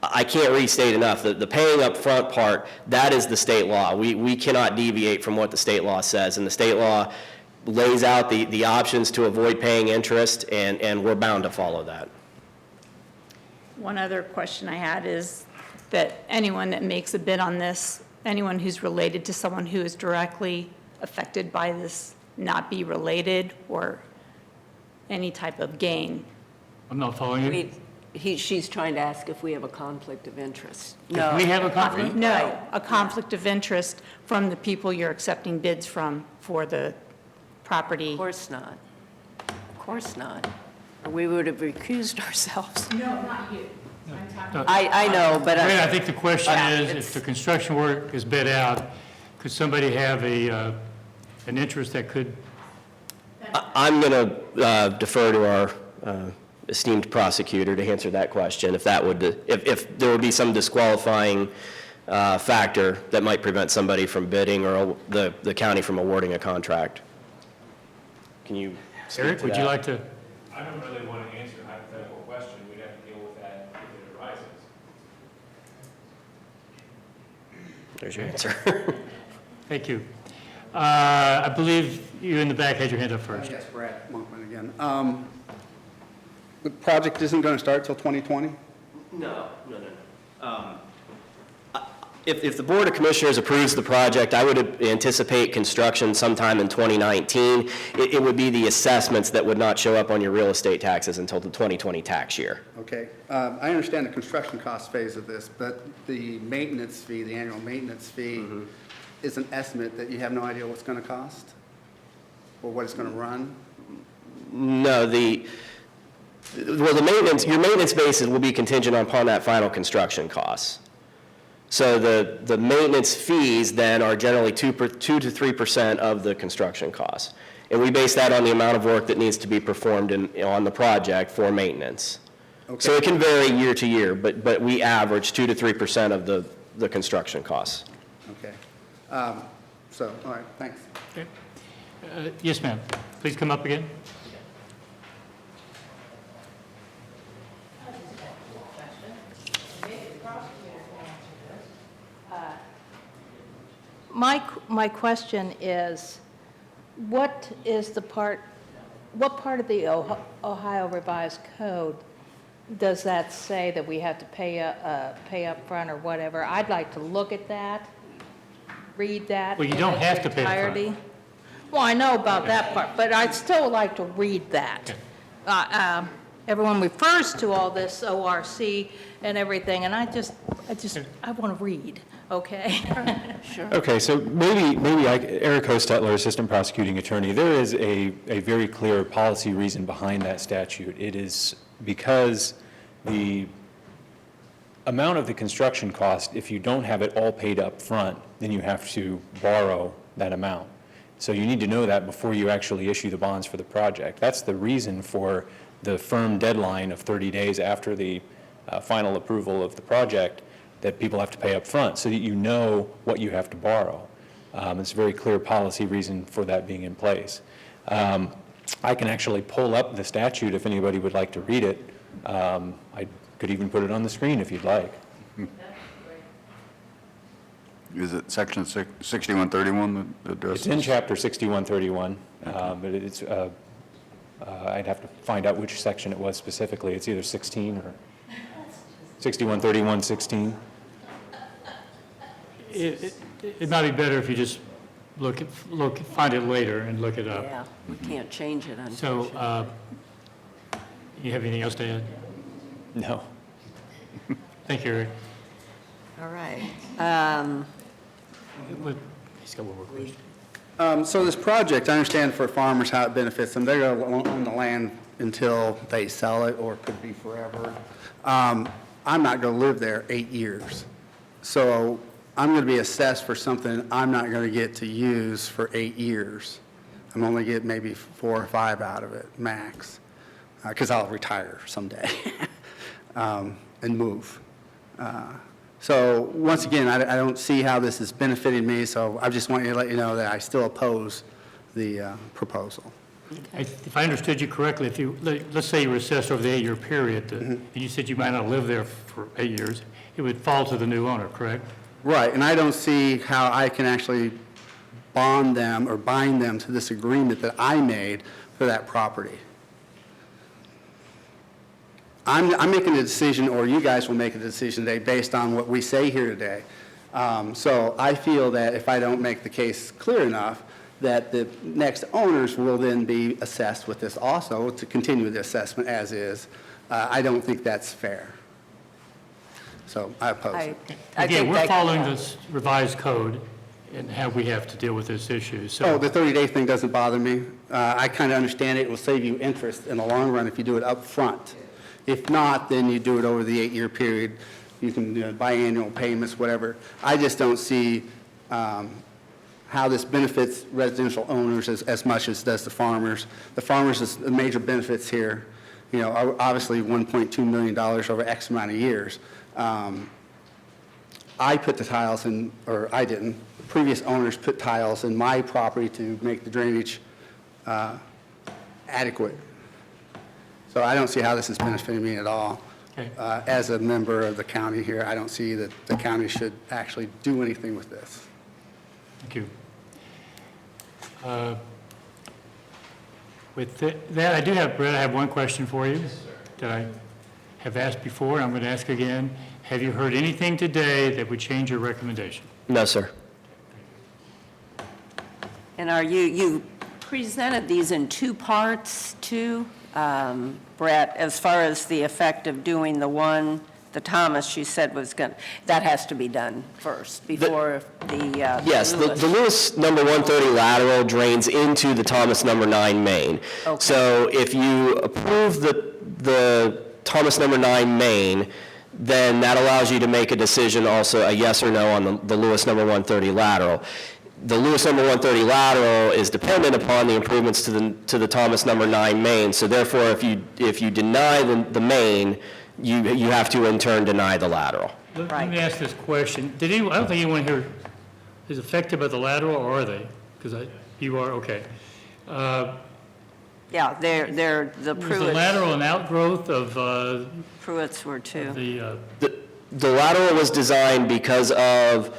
I can't restate enough, the paying up front part, that is the state law. We cannot deviate from what the state law says, and the state law lays out the options to avoid paying interest, and we're bound to follow that. One other question I had is that anyone that makes a bid on this, anyone who's related to someone who is directly affected by this, not be related or any type of gain. I'm not following you. She's trying to ask if we have a conflict of interest. If we have a conflict? No, a conflict of interest from the people you're accepting bids from for the property. Of course not. Of course not. Or we would have recused ourselves. No, not you. I know, but I think the question Yeah, is, if the construction work is bid out, could somebody have an interest that could? I'm going to defer to our esteemed prosecutor to answer that question, if there would be some disqualifying factor that might prevent somebody from bidding or the county from awarding a contract. Can you speak Eric, to would you that? like to? I don't really want to answer a hypothetical question. We'd have to deal with that if it arises. There's your answer. Thank you. I believe you in the back had your hand up first. Yes, Brad Monkman again. The project isn't going to start till 2020? No. If the Board of Commissioners approves the project, I would anticipate construction sometime in 2019. It would be the assessments that would not show up on your real estate taxes until the 2020 tax year. Okay. I understand the construction cost phase of this, but the maintenance fee, the annual maintenance fee, is an estimate that you have no idea what's going to cost or what it's going to run? No, your maintenance basis will be contingent upon that final construction cost. So the maintenance fees then are generally 2 to 3% of the construction costs. And we base that on the amount of work that needs to be performed on the project for maintenance. Okay. So it can vary year to year, but we average 2 to 3% of the construction costs. Okay. So, all right, thanks. Okay. Yes, ma'am. Please come up again. My question is, what part of the Ohio Revised Code does that say that we have to pay up front or whatever? I'd like to look at that, read that. Well, you in don't its have to pay up front. entirety. Well, I know about that part, but I'd still like to read that. Everyone refers to all this ORC and everything, and I want to read, okay? Sure. Okay, so maybe Eric Hostetler, Assistant Prosecuting Attorney, there is a very clear policy reason behind that statute. It is because the amount of the construction cost, if you don't have it all paid up front, then you have to borrow that amount. So you need to know that before you actually issue the bonds for the project. That's the reason for the firm deadline of 30 days after the final approval of the project, that people have to pay up front, so that you know what you have to borrow. It's a very clear policy reason for that being in place. I can actually pull up the statute if anybody would like to read it. I could even put it on the screen if you'd like. Is it section 6131 that addresses? It's in chapter 6131, but it's, I'd have to find out which section it was specifically. It's either 16 or 6131, 16. It might be better if you just find it later and look it up. Yeah, we can't change it, So, you have anything else to add? No. Thank you, Eric. All right. He's got one more question. So this project, I understand for farmers how it benefits them. They're going to own the land until they sell it, or it could be forever. I'm not going to live there 8 years. So I'm going to be assessed for something I'm not going to get to use for 8 years. I'm only get maybe 4 or 5 out of it, max, because I'll retire someday and move. So once again, I don't see how this is benefiting me, so I just want to let you know that I still oppose the proposal. If I understood you correctly, if you, let's say you were assessed over the 8-year period, and you said you might not live there for 8 years, it would fall to the new owner, correct? Right, and I don't see how I can actually bond them or bind them to this agreement that I made for that property. I'm making a decision, or you guys will make a decision today based on what we say here today. So I feel that if I don't make the case clear enough, that the next owners will then be assessed with this also, to continue the assessment as is. I don't think that's fair. So I oppose it. Again, we're following this revised code and how we have to deal with this issue, so. Oh, the 30-day thing doesn't bother me. I kind of understand it will save you interest in the long run if you do it up front. If not, then you do it over the 8-year period. You can do biannual payments, whatever. I just don't see how this benefits residential owners as much as does the farmers. The farmers is the major benefits here. You know, obviously $1.2 million over X amount of years. I put the tiles in, or I didn't. Previous owners put tiles in my property to make the drainage adequate. So I don't see how this is benefiting me at all. Okay. As a member of the county here, I don't see that the county should actually do anything with this. Thank you. With that, I do have, Brett, I have one question for you that I have asked before, and I'm going to ask again. Have you heard anything today that would change your recommendation? No, sir. And you presented these in 2 parts too, Brett, as far as the effect of doing the Thomas you said was going, that has to be done first before Yes, the Lewis number 130 lateral drains into the Thomas number 9 main. Okay. So if you approve the Thomas number 9 main, then that allows you to make a decision also, a yes or no on the Lewis number 130 lateral. The Lewis number 130 lateral is dependent upon the improvements to the Thomas number 9 main. So therefore, if you deny the main, you have to in turn deny the lateral. Let me ask this question. I don't think anyone here is affected by the lateral, or are they? Because you are, okay. Yeah, they're the Was Pruitts. the lateral an outgrowth of Pruitts were too. The lateral was designed because of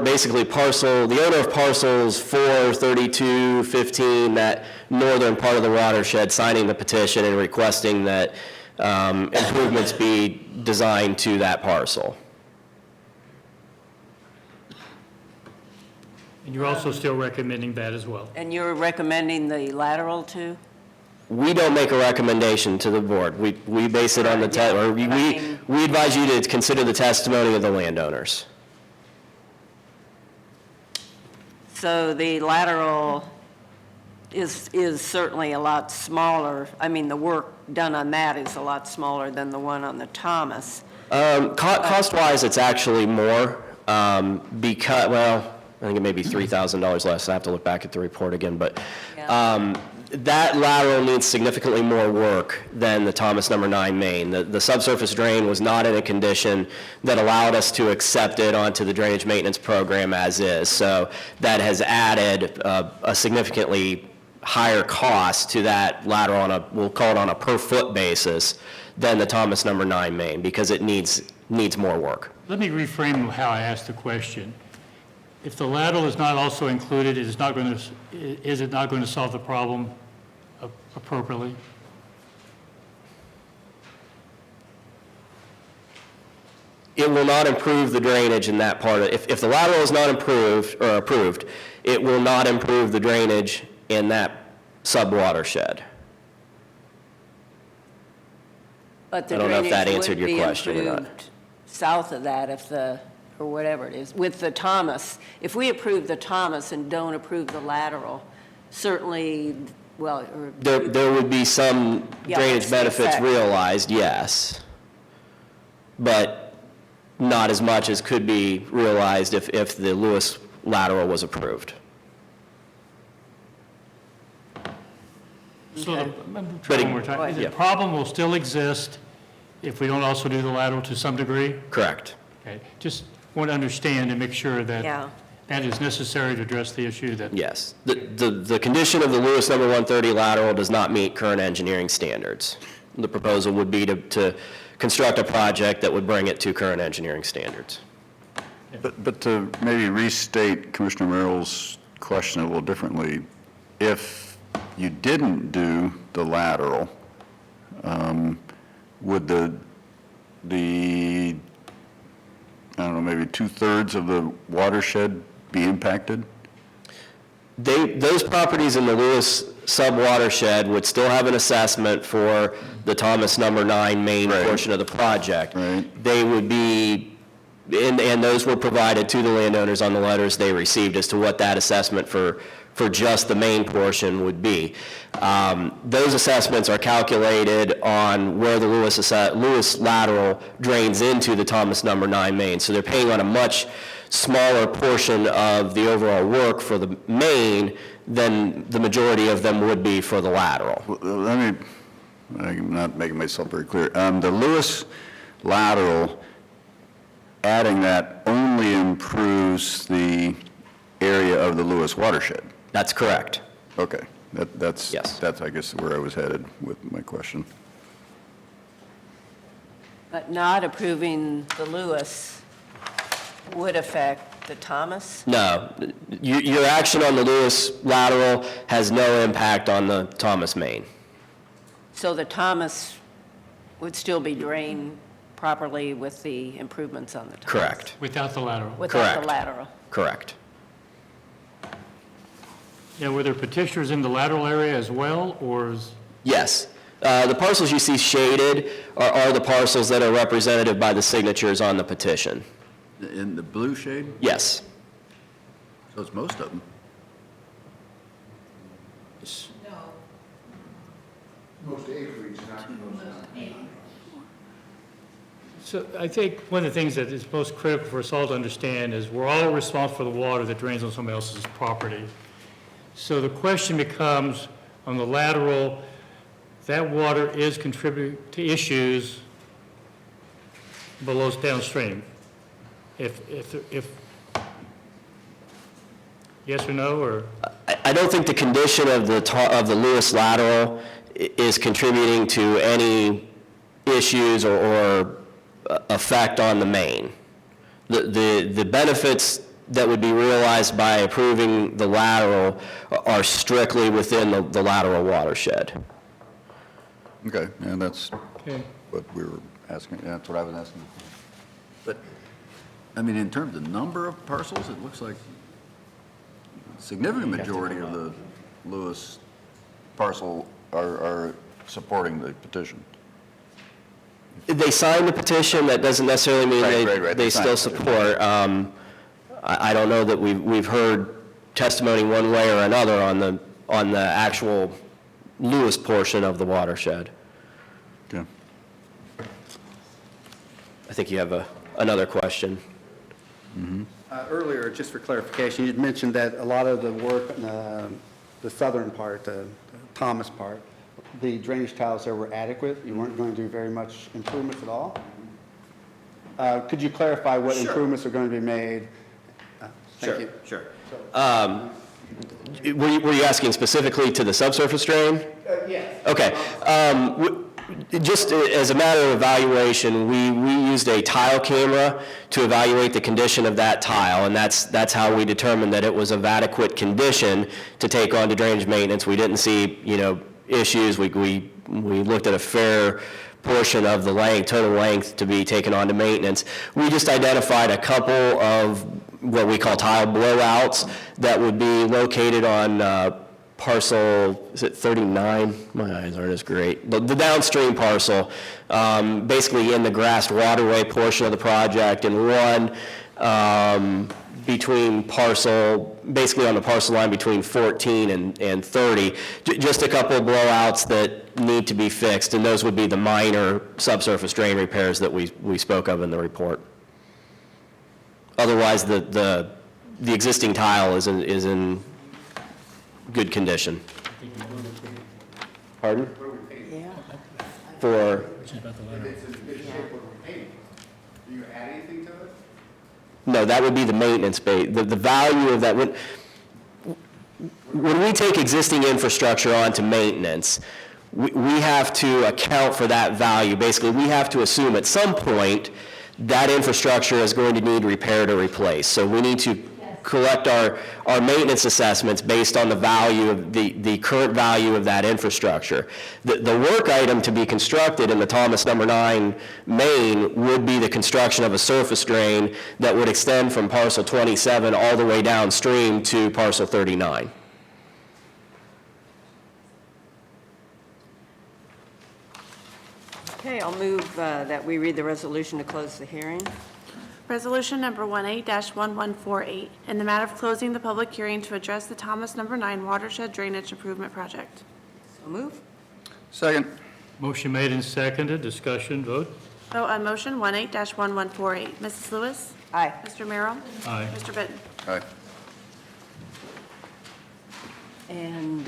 basically the owner of parcels 4, 32, 15, that northern part of the watershed, signing the petition and requesting that improvements be designed to that parcel. And you're also still recommending that as well? And you're recommending the lateral too? We don't make a recommendation to the board. We base it on the, we advise you to consider the testimony of the landowners. So the lateral is certainly a lot smaller. I mean, the work done on that is a lot smaller than the one on the Thomas. Cost-wise, it's actually more because, well, I think it may be $3,000 less. I have to look back at the report again, but that lateral needs significantly more work than the Thomas number 9 main. The subsurface drain was not in a condition that allowed us to accept it onto the drainage maintenance program as is. So that has added a significantly higher cost to that lateral on a, we'll call it on a per foot basis, than the Thomas number 9 main, because it needs more work. Let me reframe how I asked the question. If the lateral is not also included, is it not going to solve the problem appropriately? It will not improve the drainage in that part. If the lateral is not improved or approved, it will not improve the drainage in that sub-watershed. But the I don't know if that drainage answered would your be question or not. improved south of that if or whatever it is. With the Thomas, if we approve the Thomas and don't approve the lateral, certainly, well, or There would be some Yeah, drainage that's the benefits effect. realized, yes. But not as much as could be realized if the Lewis lateral was approved. So I'm But trying it- one more time. Yeah. The problem will still exist if we don't also do the lateral to some degree? Correct. Okay, just want to understand and make sure that Yeah. that is necessary to address the issue that. Yes. The condition of the Lewis number 130 lateral does not meet current engineering standards. The proposal would be to construct a project that would bring it to current engineering standards. But to maybe restate Commissioner Merrill's question a little differently, if you didn't do the lateral, would the I don't know, maybe 2/3 of the watershed be impacted? Those properties in the Lewis sub-watershed would still have an assessment for the Thomas number 9 main portion of the project. They would be, and those were provided to the landowners on the letters they received as to what that assessment for just the main portion would be. Those assessments are calculated on where the Lewis lateral drains into the Thomas number 9 main. So they're paying on a much smaller portion of the overall work for the main than the majority of them would be for the lateral. I'm not making myself very clear. The Lewis lateral, adding that only improves the area of the Lewis watershed. That's correct. Okay, that's I guess where I was headed with my question. but not approving the Lewis would affect the Thomas? No, your action on the Lewis lateral has no impact on the Thomas main. So the Thomas would still be drained properly with the improvements on the Thomas? Correct. Without the lateral? Without the lateral? Correct. Yeah, were there petitioners in the lateral area as well, or is? Yes. The parcels you see shaded are the parcels that are representative by the signatures on the petition. In the blue shade? Yes. So it's most of them. Most acreage, not most. So I think one of the things that is most critical for us all to understand is we're all responsible for the water that drains on somebody else's property. So the question becomes, on the lateral, that water is contributing to issues below downstream. If yes or no, or? I don't think the condition of the Lewis lateral is contributing to any issues or effect on the main. The benefits that would be realized by approving the lateral are strictly within the lateral watershed. Okay, and that's Okay. what we were asking, yeah, that's what I was asking. But, I mean, in terms of number of parcels, it looks like a significant majority of the Lewis parcel are supporting the petition. They signed the petition, that doesn't necessarily mean Right, they still signed the support. I don't know that we've heard testimony one way or another on the actual Lewis portion of the watershed. Okay. I think you have another question. Earlier, just for clarification, you'd mentioned that a lot of the work on the southern part, the Thomas part, the drainage tiles there were adequate. You weren't going to do very much improvements at all. Could you clarify what improvements are going to be made? Thank you. Sure. Were you asking specifically to the subsurface drain? Yes. Okay. Just as a matter of evaluation, we used a tile camera to evaluate the condition of that tile, and that's how we determined that it was of adequate condition to take on to drainage maintenance. We didn't see, issues. We looked at a fair portion of the length, total length, to be taken on to maintenance. We just identified a couple of what we call tile blowouts that would be located on parcel, is it 39? My eyes aren't as great. The downstream parcel, basically in the grassed waterway portion of the project, and one between basically on the parcel line between 14 and 30. Just a couple of blowouts that need to be fixed, and those would be the minor subsurface drain repairs that we spoke of in the report. Otherwise, the existing tile is in good condition. Pardon? Yeah. For? Do you add anything to it? No, that would be the maintenance base. The value of that, when we take existing infrastructure onto maintenance, we have to account for that value. Basically, we have to assume at some point that infrastructure is going to need repaired or replaced. So we need to collect our maintenance assessments based on the value of the current value of that infrastructure. The work item to be constructed in the Thomas No. 9 main would be the construction of a surface drain that would extend from parcel 27 all the way downstream to parcel 39. Okay, I'll move that we read the resolution to close the hearing. Resolution number 18-1148, in the matter of closing the public hearing to address the Thomas No. 9 watershed drainage improvement project. So move. Second. Motion made and seconded, discussion, vote. Vote on motion 18-1148. Mrs. Lewis? Aye. Mr. Merrill? Aye. Mr. Benton? Aye. And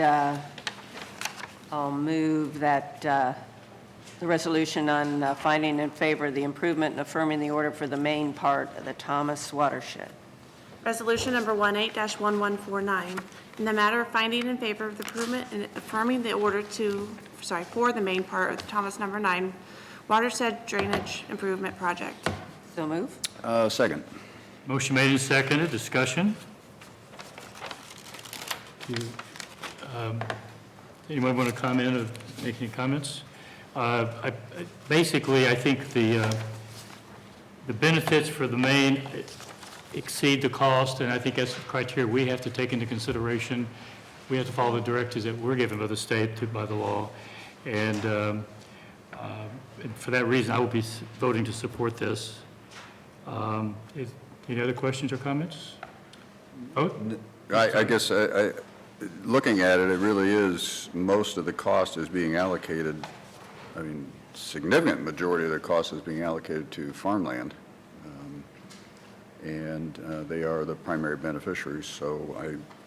I'll move that the resolution on finding in favor of the improvement and affirming the order for the main part of the Thomas watershed. Resolution number 18-1149, in the matter of finding in favor of the improvement and affirming the order for the main part of the Thomas No. 9 watershed drainage improvement project. So move. Second. Motion made and seconded, discussion. Anyone want to comment or make any comments? Basically, I think the benefits for the main exceed the cost, and I think that's the criteria we have to take into consideration. We have to follow the directives that we're given by the state, by the law, and for that reason, I will be voting to support this. Any other questions or comments? Vote? I guess, looking at it, it really is, most of the cost is being allocated, significant majority of the cost is being allocated to farmland. And they are the primary beneficiaries, so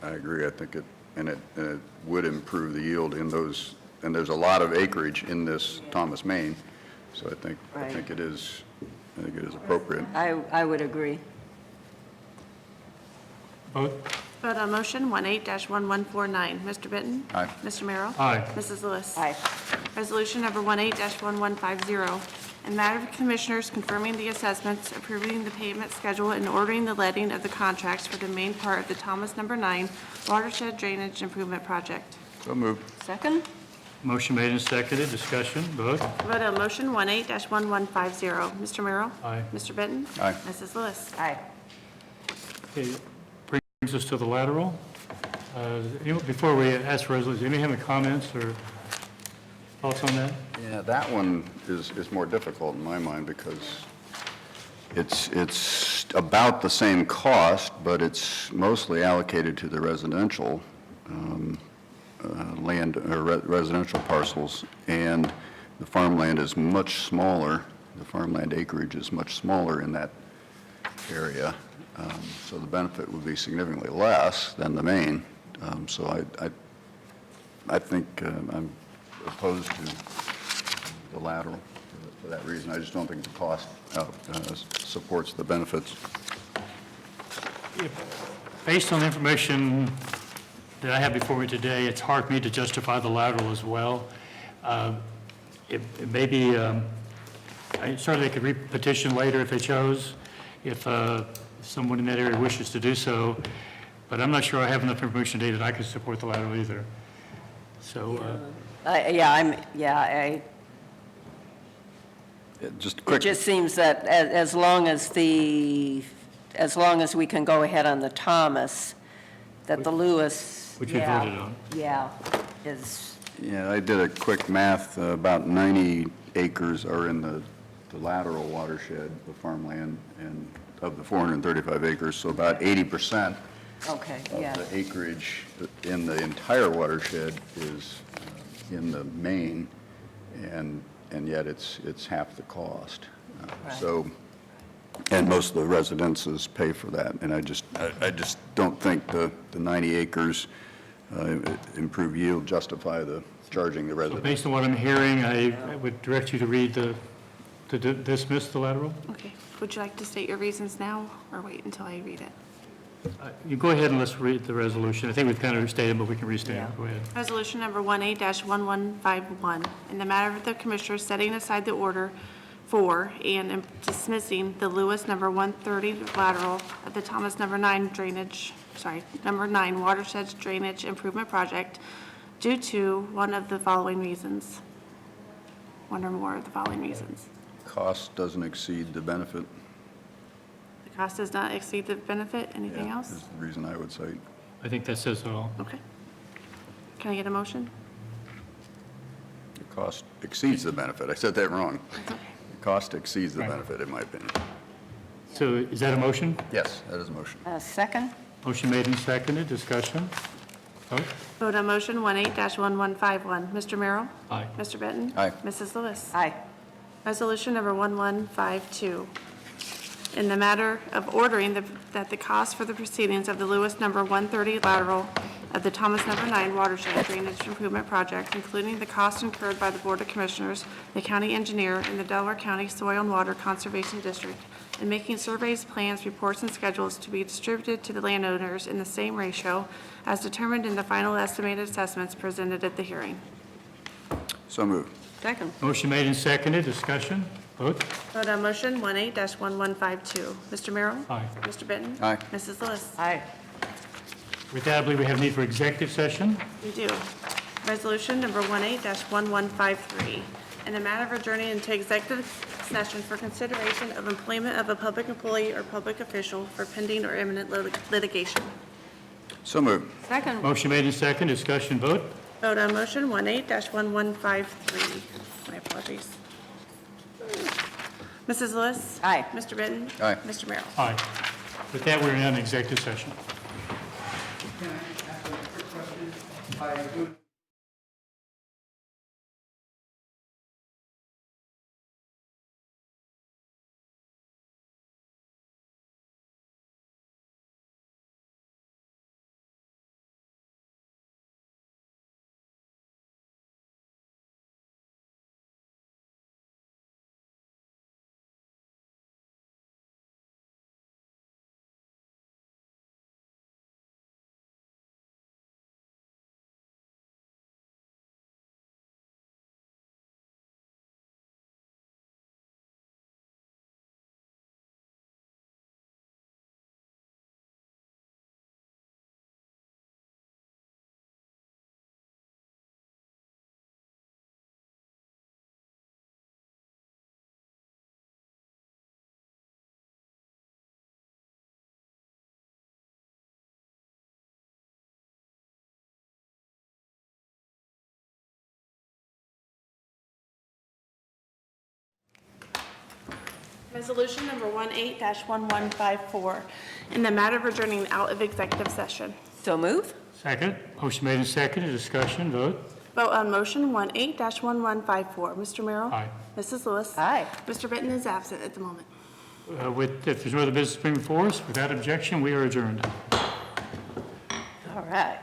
I agree. I think it would improve the yield in those, and there's a lot of acreage in this Thomas, Maine, so I think it is appropriate. I would agree. Vote? Vote on motion 18-1149. Mr. Benton? Aye. Mr. Merrill? Aye. Mrs. Lewis? Aye. Resolution number 18-1150, in the matter of commissioners confirming the assessments, approving the payment schedule, and ordering the letting of the contracts for the main part of the Thomas No. 9 watershed drainage improvement project. So moved. Second? Motion made and seconded, discussion, vote. Vote on motion 18-1150. Mr. Merrill? Aye. Mr. Benton? Aye. Mrs. Lewis? Aye. Okay, brings us to the lateral. Before we ask for resolution, anybody have any comments or thoughts on that? Yeah, that one is more difficult in my mind because it's about the same cost, but it's mostly allocated to the residential land or residential parcels, and the farmland is much smaller. The farmland acreage is much smaller in that area. So the benefit would be significantly less than the main. So I think I'm opposed to the lateral for that reason. I just don't think the cost supports the benefits. Based on the information that I have before me today, it's hard for me to justify the lateral as well. It may be, certainly they could re-petition later if they chose, if someone in that area wishes to do so, but I'm not sure I have enough information today that I could support the lateral either. So, Just It quick. just seems that as long as we can go ahead on the Thomas, that the Lewis. Which we voted on. Yeah, is, Yeah, I did a quick math. About 90 acres are in the lateral watershed of farmland, and of the 435 acres, so about 80% okay, of yeah. the acreage in the entire watershed is in the main, and yet it's half the cost. So, and most of the residences pay for that, and I just don't think the 90 acres improve yield justify the charging the so residents. based on what I'm hearing, I would direct you to read to dismiss the lateral. Okay. Would you like to state your reasons now, or wait until I read it? You go ahead and let's read the resolution. I think we've kind of restated them, but we can restate them. Go ahead. Resolution number 18-1151, in the matter of the Commissioners setting aside the order for and dismissing the Lewis number 130 lateral of the Thomas number 9 watershed drainage improvement project due to one of the following reasons. One or more of the following reasons. Cost doesn't exceed the benefit. The cost does not exceed the benefit. Anything else? Is the reason I would cite. I think that says it all. Okay. Can I get a motion? The cost exceeds the benefit. I said that wrong. The cost exceeds the benefit, in my opinion. So is that a motion? Yes, that is a motion. Second? Motion made and seconded. Discussion? Vote? Vote on motion 18-1151. Mr. Merrill? Aye. Mr. Benton? Aye. Mrs. Lewis? Aye. Resolution number 1152, in the matter of ordering that the cost for the proceedings of the Lewis number 130 lateral of the Thomas number 9 watershed drainage improvement project, including the cost incurred by the Board of Commissioners, the county engineer, and the Delaware County Soil and Water Conservation District, in making surveys, plans, reports, and schedules to be distributed to the landowners in the same ratio as determined in the final estimated assessments presented at the hearing. So moved. Second. Motion made and seconded. Discussion? Vote? Vote on motion 18-1152. Mr. Merrill? Aye. Mr. Benton? Aye. Mrs. Lewis? Aye. With that, I believe we have need for executive session. We do. Resolution number 18-1153, in the matter of adjourning into executive session for consideration of employment of a public employee or public official for pending or imminent litigation. So moved. Second. Motion made and seconded. Discussion? Vote? Vote on motion 18-1153. My apologies. Mrs. Lewis? Aye. Mr. Benton? Aye. Mr. Merrill? Aye. With that, we're in executive session. Can I ask a quick question? Resolution number 18-1154, in the matter of adjourning out of executive session. So move? Second. Motion made and seconded. Discussion? Vote? Vote on motion 18-1154. Mr. Merrill? Aye. Mrs. Lewis? Aye. Mr. Benton is absent at the moment. If there's no other business being before us, without objection, we are adjourned. All right.